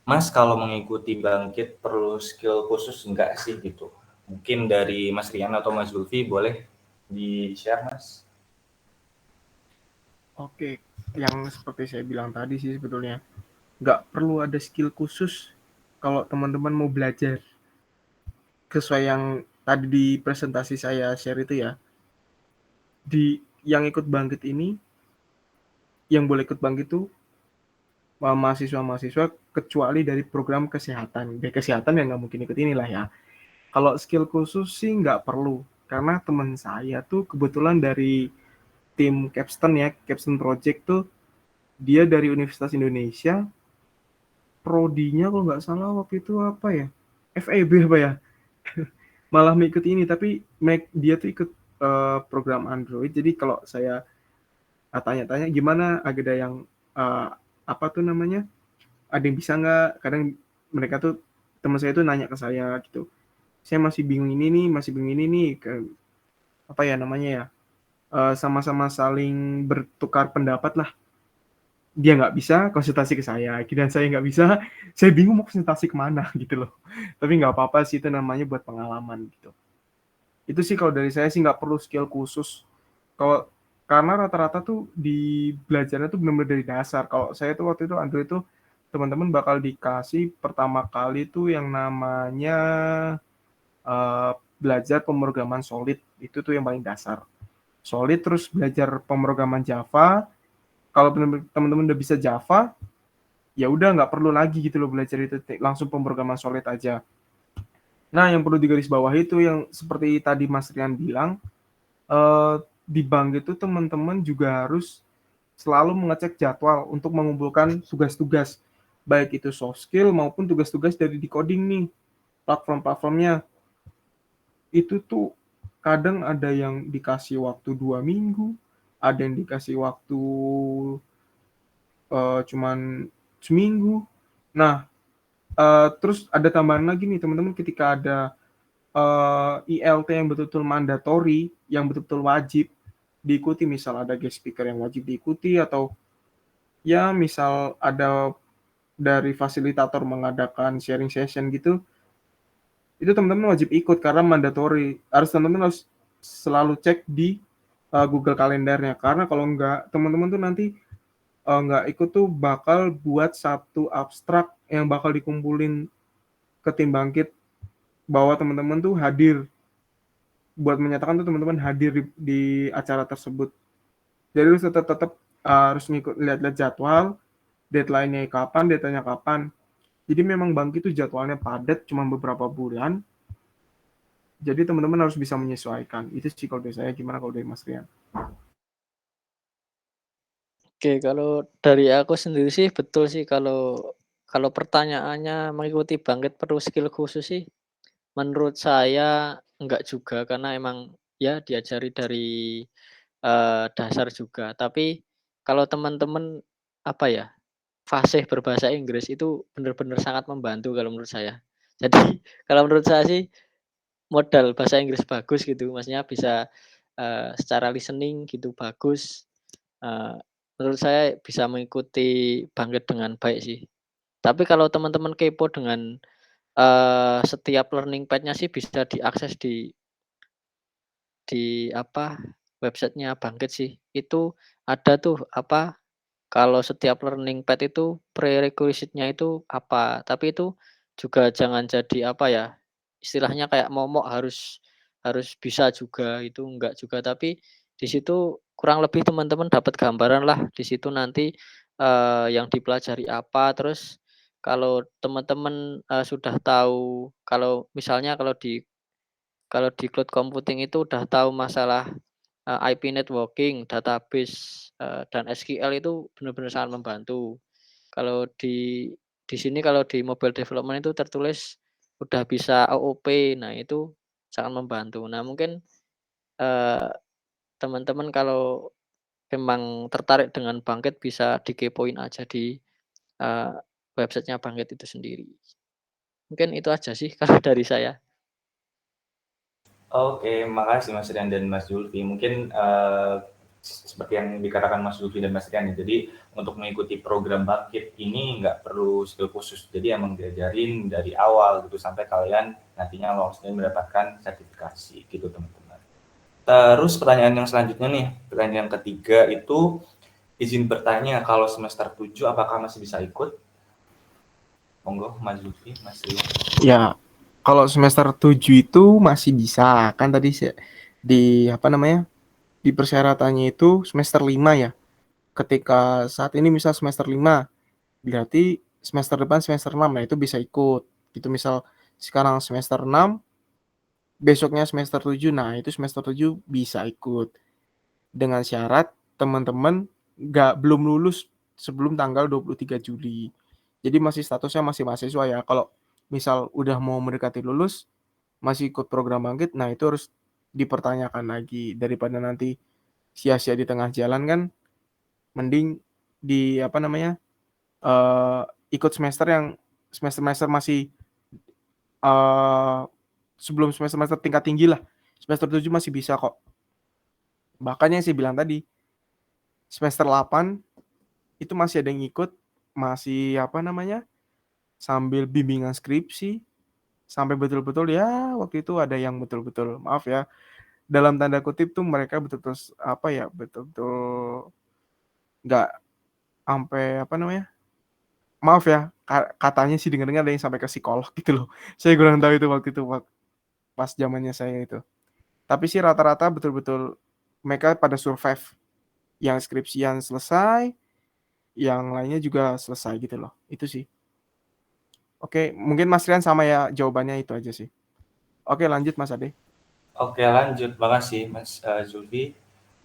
Mas kalau mengikuti Bangkit perlu skill khusus enggak sih gitu? Mungkin dari Mas Rian atau Mas Zulfi boleh di-share Mas. Oke, yang seperti saya bilang tadi sih sebetulnya nggak perlu ada skill khusus kalau teman-teman mau belajar sesuai yang tadi di presentasi saya share itu ya. Yang ikut Bangkit ini, yang boleh ikut Bangkit itu mahasiswa-mahasiswa kecuali dari program kesehatan. Dari kesehatan yang nggak mungkin ikut inilah ya. Kalau skill khusus sih nggak perlu, karena teman saya tuh kebetulan dari tim Capstone ya, Capstone Project tuh dia dari Universitas Indonesia, prodinya kalau nggak salah waktu itu apa ya, FEB apa ya, malah mengikuti ini, tapi dia tuh ikut program Android. Jadi kalau saya tanya-tanya gimana, ada yang apa tuh namanya, ada yang bisa nggak, kadang mereka tuh teman saya tuh nanya ke saya gitu, saya masih bingung ini nih, apa ya namanya ya, sama-sama saling bertukar pendapat lah. Dia nggak bisa konsultasi ke saya, dan saya nggak bisa, saya bingung mau konsultasi kemana gitu loh. Tapi nggak apa-apa sih, itu namanya buat pengalaman gitu. Itu sih kalau dari saya sih nggak perlu skill khusus. Karena rata-rata tuh di belajarnya tuh benar-benar dari dasar. Kalau saya tuh waktu itu Android itu teman-teman bakal dikasih pertama kali tuh yang namanya belajar pemrograman solid, itu tuh yang paling dasar. Solid, terus belajar pemrograman Java. Kalau teman-teman udah bisa Java, ya udah nggak perlu lagi gitu loh belajar itu, langsung pemrograman solid aja. Nah, yang perlu digarisbawahi itu yang seperti tadi Mas Rian bilang, di bank itu teman-teman juga harus selalu mengecek jadwal untuk mengumpulkan tugas-tugas, baik itu soft skill maupun tugas-tugas dari decoding nih, platform-platformnya. Itu tuh kadang ada yang dikasih waktu 2 minggu, ada yang dikasih waktu cuman seminggu. Nah, terus ada tambahan lagi nih teman-teman, ketika ada ILT yang betul-betul mandatory, yang betul-betul wajib diikuti, misal ada guest speaker yang wajib diikuti, atau ya misal ada dari fasilitator mengadakan sharing session gitu, itu teman-teman wajib ikut karena mandatory. Teman-teman harus selalu cek di Google Kalendernya, karena kalau enggak, teman-teman tuh nanti nggak ikut tuh bakal buat satu abstrak yang bakal dikumpulin ke tim Bangkit, bahwa teman-teman tuh hadir buat menyatakan tuh teman-teman hadir di acara tersebut. Jadi harus tetap harus lihat-lihat jadwal, deadline-nya kapan, datanya kapan. Jadi memang Bangkit itu jadwalnya padat, cuma beberapa bulan. Jadi teman-teman harus bisa menyesuaikan. Itu sih kalau dari saya. Gimana kalau dari Mas Rian? Oke, kalau dari aku sendiri sih betul sih kalau pertanyaannya mengikuti Bangkit perlu skill khusus sih, menurut saya enggak juga karena emang ya diajari dari, dasar juga. Tapi kalau teman-teman, apa ya, fasih berbahasa Inggris itu benar-benar sangat membantu kalau menurut saya. Jadi kalau menurut saya sih modal bahasa Inggris bagus gitu, maksudnya bisa, secara listening gitu bagus, eee, menurut saya bisa mengikuti Bangkit dengan baik sih. Tapi kalau teman-teman kepo dengan, setiap learning pad-nya sih bisa diakses di apa, websitenya Bangkit sih. Itu ada tuh apa, kalau setiap learning pad itu prerequisite-nya itu apa, tapi itu juga jangan jadi apa ya, istilahnya kayak momok harus harus bisa juga, itu enggak juga. Tapi di situ kurang lebih teman-teman dapat gambaran lah di situ nanti, yang dipelajari apa, terus kalau teman-teman, sudah tahu kalau misalnya kalau di cloud computing itu udah tahu masalah, IP networking, database, dan SQL itu benar-benar sangat membantu. Kalau di sini kalau di mobile development itu tertulis udah bisa OOP, nah itu sangat membantu. Nah mungkin, eee, teman-teman kalau memang tertarik dengan Bangkit bisa dikepoin aja di, eee, website-nya Bangkit itu sendiri. Mungkin itu aja sih kalau dari saya. Oke, makasih Mas Rian dan Mas Zulfi. Mungkin seperti yang dikatakan Mas Zulfi dan Mas Rian, ya, jadi untuk mengikuti program Bangkit ini nggak perlu skill khusus. Jadi emang diajarin dari awal gitu sampai kalian nantinya lolos dan mendapatkan sertifikasi gitu teman-teman. Terus pertanyaan yang selanjutnya nih, pertanyaan yang ketiga itu izin bertanya kalau semester 7 apakah masih bisa ikut? Monggo Mas Zulfi, Mas Rian. Ya, kalau semester 7 itu masih bisa. Kan tadi di apa namanya? Di persyaratannya itu semester 5 ya. Ketika saat ini misal semester 5, berarti semester depan semester 6, nah itu bisa ikut. Gitu misal sekarang semester 6, besoknya semester 7, nah itu semester 7 bisa ikut. Dengan syarat teman-teman belum lulus sebelum tanggal 23 Juli. Jadi masih statusnya masih mahasiswa ya. Kalau misal udah mau mendekati lulus, masih ikut program Bangkit, nah itu harus dipertanyakan lagi daripada nanti sia-sia di tengah jalan kan, mending di apa namanya, ikut semester yang semester-semester masih, eee, sebelum semester-semester tingkat tinggi lah. Semester 7 masih bisa kok. Bahkan yang saya bilang tadi, semester 8 itu masih ada yang ikut, masih apa namanya, sambil bimbingan skripsi, sampai betul-betul ya waktu itu ada yang betul-betul, maaf ya, dalam tanda kutip tuh mereka betul-betul apa ya, betul-betul nggak sampai apa namanya, maaf ya, katanya sih dengar-dengar ada yang sampai ke psikolog gitu loh. Saya kurang tahu itu waktu itu pas zamannya saya itu. Tapi sih rata-rata betul-betul mereka pada survive, yang skripsian selesai, yang lainnya juga selesai gitu loh. Itu sih. Oke, mungkin Mas Rian sama ya jawabannya itu aja sih. Oke, lanjut Mas Ade. Oke lanjut, makasih Mas Zulfi.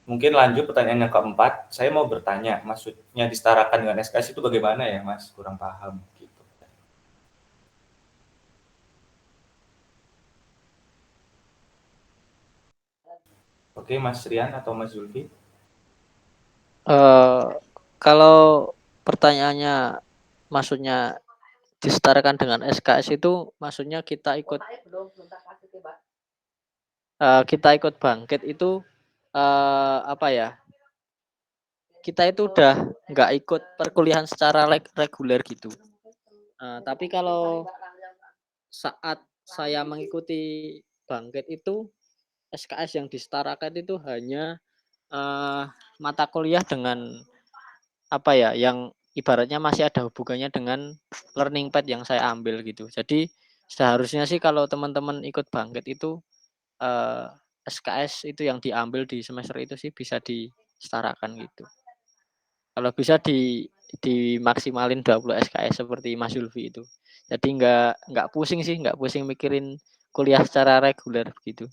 Mungkin lanjut pertanyaan yang keempat, saya mau bertanya, maksudnya disetarakan dengan SKS itu bagaimana ya Mas? Kurang paham gitu. Oke Mas Rian atau Mas Zulfi? Kalau pertanyaannya maksudnya disetarakan dengan SKS itu maksudnya kita ikut Bangkit itu, apa ya, kita itu udah nggak ikut perkuliahan secara reguler gitu. Tapi kalau saat saya mengikuti Bangkit itu, SKS yang disetarakan itu hanya, eee, mata kuliah dengan apa ya, yang ibaratnya masih ada hubungannya dengan learning pad yang saya ambil gitu. Jadi seharusnya sih kalau teman-teman ikut Bangkit itu, eee, SKS itu yang diambil di semester itu sih bisa disetarakan gitu. Kalau bisa dimaksimalin 20 SKS seperti Mas Zulfi itu. Jadi nggak pusing sih, nggak pusing mikirin kuliah secara reguler gitu.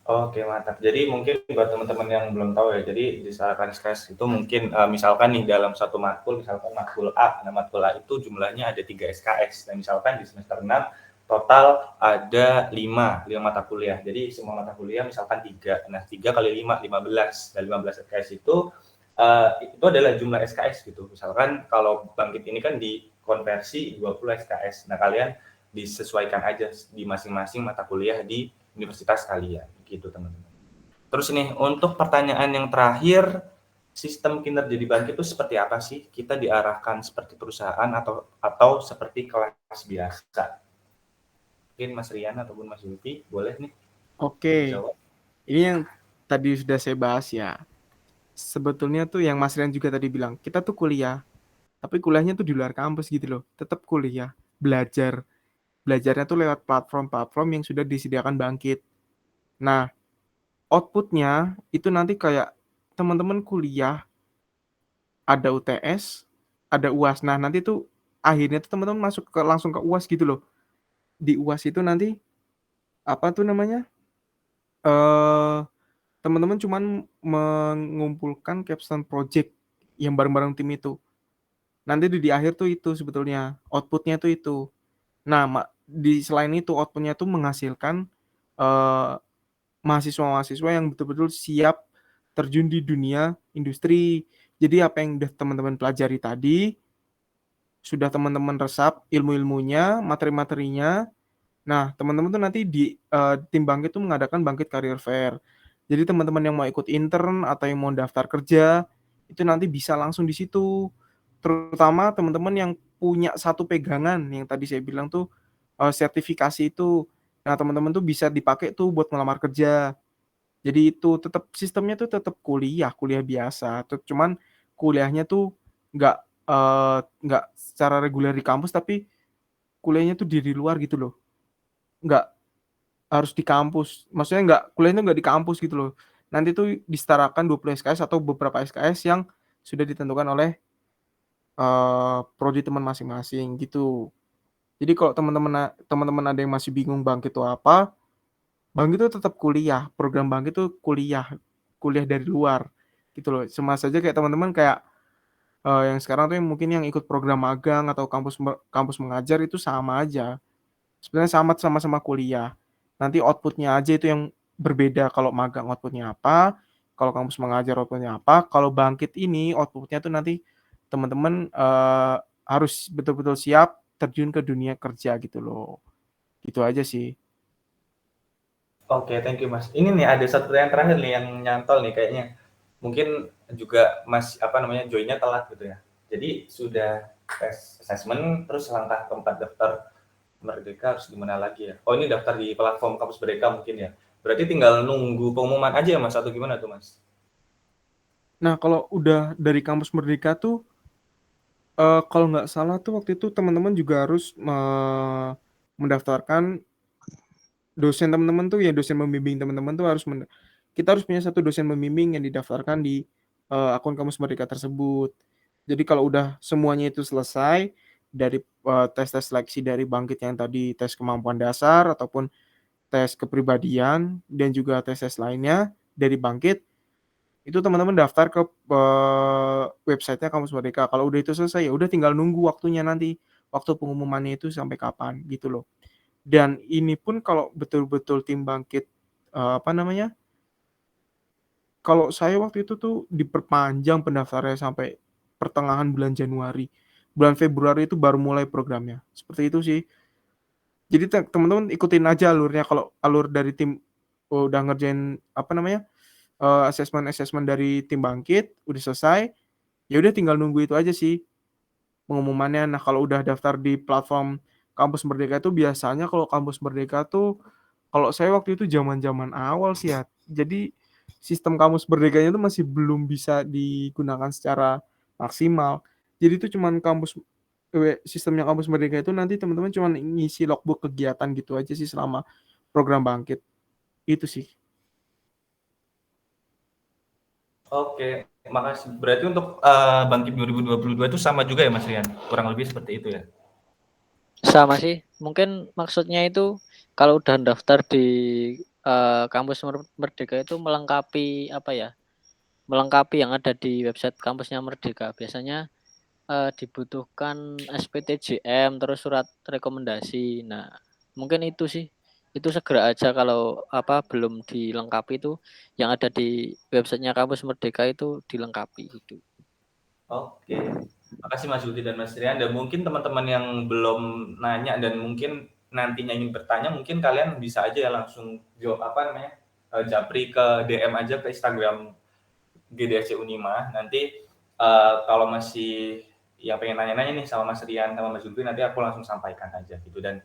Oke, mantap. Jadi mungkin buat teman-teman yang belum tahu ya, jadi disarankan SKS itu mungkin misalkan nih dalam satu matkul, misalkan matkul A. Nah, matkul A itu jumlahnya ada 3 SKS. Nah, misalkan di semester 6 total ada 5 mata kuliah. Jadi semua mata kuliah misalkan 3. Nah, 3 kali 5, 15. Nah, 15 SKS itu adalah jumlah SKS gitu. Misalkan kalau bangkit ini kan dikonversi 20 SKS. Nah, kalian disesuaikan aja di masing-masing mata kuliah di universitas kalian gitu teman-teman. Terus ini untuk pertanyaan yang terakhir, sistem kinerja di bangkit itu seperti apa sih? Kita diarahkan seperti perusahaan atau seperti kelas biasa? Mungkin Mas Rian ataupun Mas Zulfi boleh nih Oke, jawab. ini yang tadi sudah saya bahas ya. Sebetulnya tuh yang Mas Rian juga tadi bilang, kita tuh kuliah, tapi kuliahnya tuh di luar kampus gitu loh. Tetap kuliah, belajar. Belajarnya tuh lewat platform-platform yang sudah disediakan bangkit. Nah, outputnya itu nanti kayak teman-teman kuliah, ada UTS, ada UAS. Nah, nanti tuh akhirnya tuh teman-teman masuk langsung ke UAS gitu loh. Di UAS itu nanti apa tuh namanya? Eh teman-teman cuman mengumpulkan capstone project yang bareng-bareng tim itu. Nanti di akhir tuh itu sebetulnya outputnya tuh itu. Nah, selain itu outputnya tuh menghasilkan eh, mahasiswa-mahasiswa yang betul-betul siap terjun di dunia industri. Jadi apa yang udah teman-teman pelajari tadi, sudah teman-teman resap ilmu-ilmunya, materi-materinya. Nah, teman-teman tuh nanti di tim bangkit tuh mengadakan bangkit career fair. Jadi teman-teman yang mau ikut intern atau yang mau daftar kerja, itu nanti bisa langsung di situ. Terutama teman-teman yang punya satu pegangan yang tadi saya bilang tuh sertifikasi itu. Nah, teman-teman tuh bisa dipakai tuh buat melamar kerja. Jadi itu tetap sistemnya tuh tetap kuliah biasa. Cuman kuliahnya tuh nggak nggak secara reguler di kampus, tapi kuliahnya tuh di luar gitu loh. Nggak harus di kampus. Maksudnya kuliahnya nggak di kampus gitu loh. Nanti tuh disetarakan 20 SKS atau beberapa SKS yang sudah ditentukan oleh prodi teman masing-masing gitu. Jadi kalau teman-teman ada yang masih bingung bangkit itu apa, bangkit itu tetap kuliah. Program bangkit itu kuliah dari luar gitu loh. Sama saja kayak teman-teman kayak yang sekarang tuh yang mungkin yang ikut program magang atau kampus mengajar itu sama aja. Sebenarnya sama-sama kuliah. Nanti outputnya aja itu yang berbeda. Kalau magang outputnya apa, kalau kampus mengajar outputnya apa, kalau bangkit ini outputnya tuh nanti teman-teman harus betul-betul siap terjun ke dunia kerja gitu loh. Gitu aja sih. Oke, thank you Mas. Ini nih ada satu yang terakhir nih yang nyantol nih kayaknya. Mungkin juga Mas joinnya telat gitu ya. Jadi sudah tes assessment terus langkah keempat daftar Merdeka harus gimana lagi ya? Oh, ini daftar di platform Kampus Merdeka mungkin ya. Berarti tinggal nunggu pengumuman aja ya Mas atau gimana tuh Mas? Nah, kalau udah dari kampus Merdeka tuh kalau nggak salah tuh waktu itu teman-teman juga harus mendaftarkan dosen teman-teman tuh ya, dosen membimbing teman-teman tuh kita harus punya satu dosen membimbing yang didaftarkan di akun Kampus Merdeka tersebut. Jadi kalau udah semuanya itu selesai dari tes-tes seleksi dari bangkit yang tadi tes kemampuan dasar ataupun tes kepribadian dan juga tes-tes lainnya dari bangkit, itu teman-teman daftar ke websitenya Kampus Merdeka. Kalau udah itu selesai ya udah tinggal nunggu waktunya nanti, waktu pengumumannya itu sampai kapan gitu loh. Dan ini pun kalau betul-betul tim bangkit kalau saya waktu itu tuh diperpanjang pendaftarannya sampai pertengahan bulan Januari. Bulan Februari itu baru mulai programnya. Seperti itu sih. Jadi teman-teman ikutin aja alurnya. Kalau alur dari tim udah ngerjain assessment dari tim bangkit udah selesai, ya udah tinggal nunggu itu aja sih pengumumannya. Nah, kalau udah daftar di platform Kampus Merdeka itu biasanya kalau Kampus Merdeka tuh kalau saya waktu itu zaman-zaman awal sih ya. Jadi sistem Kampus Merdekanya itu masih belum bisa digunakan secara maksimal. Jadi itu cuman sistemnya Kampus Merdeka itu nanti teman-teman cuman ngisi logbook kegiatan gitu aja sih selama program bangkit. Itu sih. Oke, makasih. Berarti untuk Bangkit 2022 itu sama juga ya Mas Rian? Kurang lebih seperti itu ya? Sama sih, mungkin maksudnya itu kalau udah daftar di kampus Merdeka itu melengkapi apa ya? Melengkapi yang ada di website kampusnya Merdeka. Biasanya dibutuhkan SPTJM terus surat rekomendasi. Nah, mungkin itu sih. Itu segera aja kalau apa belum dilengkapi itu yang ada di websitenya kampus Merdeka itu dilengkapi gitu. Oke. Makasih Mas Yudi dan Mas Rian. Dan mungkin teman-teman yang belum nanya dan mungkin nantinya ingin bertanya, mungkin kalian bisa aja ya langsung japri ke DM aja ke Instagram GDSC Unima. Nanti kalau masih yang pengen nanya-nanya nih sama Mas Rian sama Mas Yudi, nanti aku langsung sampaikan aja gitu. Dan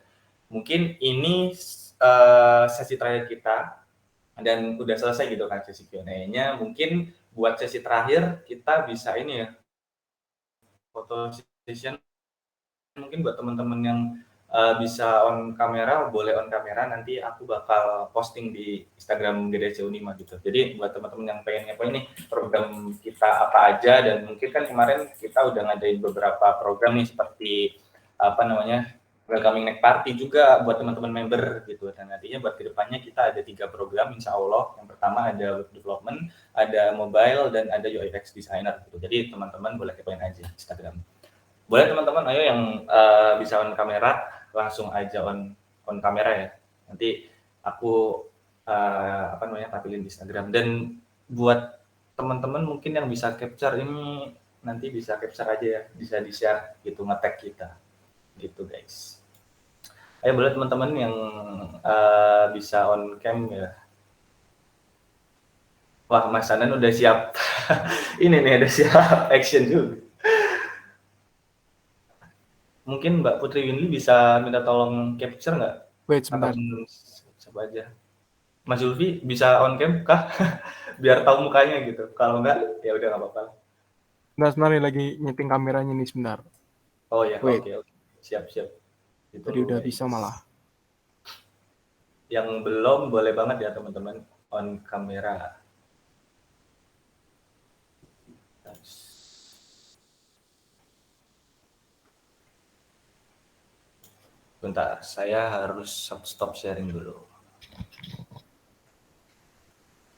mungkin ini sesi terakhir kita dan udah selesai gitu kan sesi Q&A-nya. Mungkin buat sesi terakhir kita bisa ini ya, foto session. Mungkin buat teman-teman yang bisa on kamera, boleh on kamera, nanti aku bakal posting di Instagram GDC Unima gitu. Jadi buat teman-teman yang pengen ngepoin nih program kita apa aja, dan mungkin kan kemarin kita udah ngadain beberapa program nih seperti welcoming night party juga buat teman-teman member gitu. Dan nantinya buat kedepannya kita ada 3 program insya Allah. Yang pertama ada web development, ada mobile, dan ada UX designer gitu. Jadi teman-teman boleh kepoin aja Instagram. Boleh teman-teman, ayo yang bisa on kamera langsung aja on kamera ya. Nanti aku tampilin di Instagram. Dan buat teman-teman mungkin yang bisa capture ini nanti bisa capture aja ya, bisa di-share gitu, nge-tag kita. Gitu guys. Ayo boleh teman-teman yang bisa on cam ya. Wah, Mas Anan udah siap. Ini nih udah siap action juga. Mungkin Mbak Putri Winly bisa minta tolong capture nggak? Wait sebentar. Atau coba aja. Mas Zulfi bisa on cam kah? Biar tahu mukanya gitu. Kalau nggak, ya udah nggak apa-apa. Sebentar nih lagi nyeting kameranya nih sebentar. Oh ya, Wait. oke. Siap. Tadi udah bisa malah. Yang belum boleh banget ya teman-teman on kamera. Bentar, saya harus stop sharing dulu.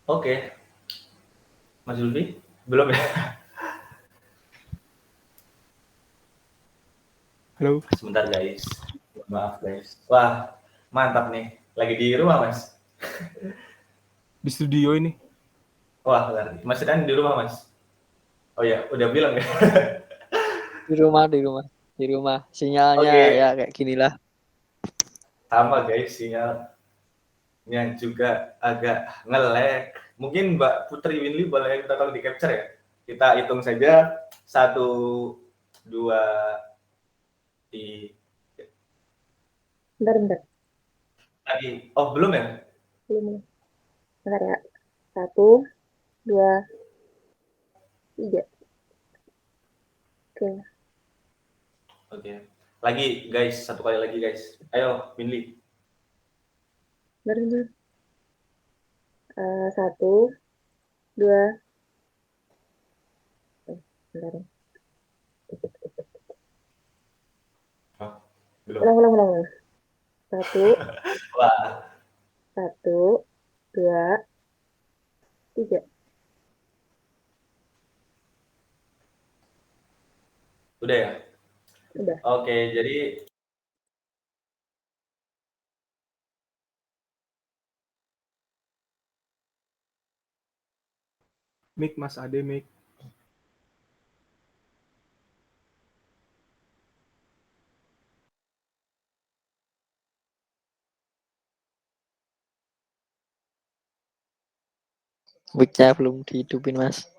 Oke. Mas Zulfi, belum ya? Halo. Sebentar guys. Maaf guys. Wah, mantap nih. Lagi di rumah, Mas? Di studio ini. Wah, Mas kan di rumah, Mas? Oh ya, udah bilang ya? Di rumah. Sinyalnya ya kayak ginilah. Sama guys, sinyalnya juga agak nge-lag. Mungkin Mbak Putri Winly boleh kita tolong di capture ya? Kita hitung saja 1, 2, 3. Bentar. Lagi. Oh, belum ya? Belum. Bentar ya. 1, 2, 3. Oke. Lagi guys, 1 kali lagi guys. Ayo, Winly. Bentar. 1, 2. Bentar. Belum. Ulang. 1. Wah. 1, 2, 3. Udah ya? Udah. Oke, jadi Mic Mas Ade, mic. Mic-nya belum dihidupin, Mas.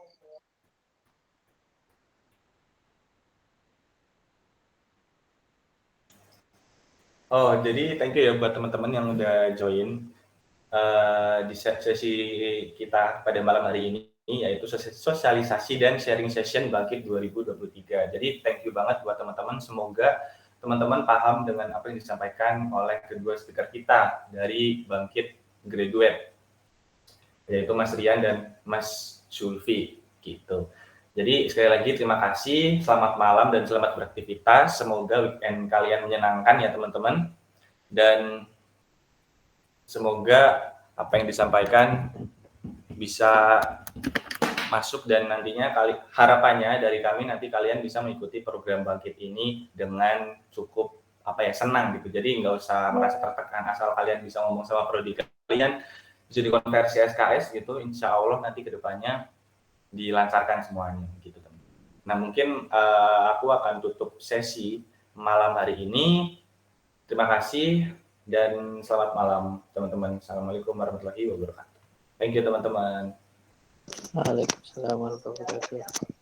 Oh, jadi thank you ya buat teman-teman yang udah join di sesi kita pada malam hari ini, yaitu sosialisasi dan sharing session Bangkit 2023. Jadi thank you banget buat teman-teman. Semoga teman-teman paham dengan apa yang disampaikan oleh kedua speaker kita dari Bangkit graduate, yaitu Mas Rian dan Mas Zulfi gitu. Jadi sekali lagi terima kasih, selamat malam dan selamat beraktivitas. Semoga weekend kalian menyenangkan ya teman-teman. Dan semoga apa yang disampaikan bisa masuk dan nantinya harapannya dari kami nanti kalian bisa mengikuti program Bangkit ini dengan cukup senang gitu. Jadi nggak usah merasa tertekan, asal kalian bisa ngomong sama prodi kalian, bisa dikonversi SKS gitu. Insya Allah nanti kedepannya dilancarkan semuanya gitu teman. Nah mungkin aku akan tutup sesi malam hari ini. Terima kasih dan selamat malam teman-teman. Assalamualaikum warahmatullahi wabarakatuh. Thank you teman-teman. Waalaikumsalam warahmatullahi wabarakatuh.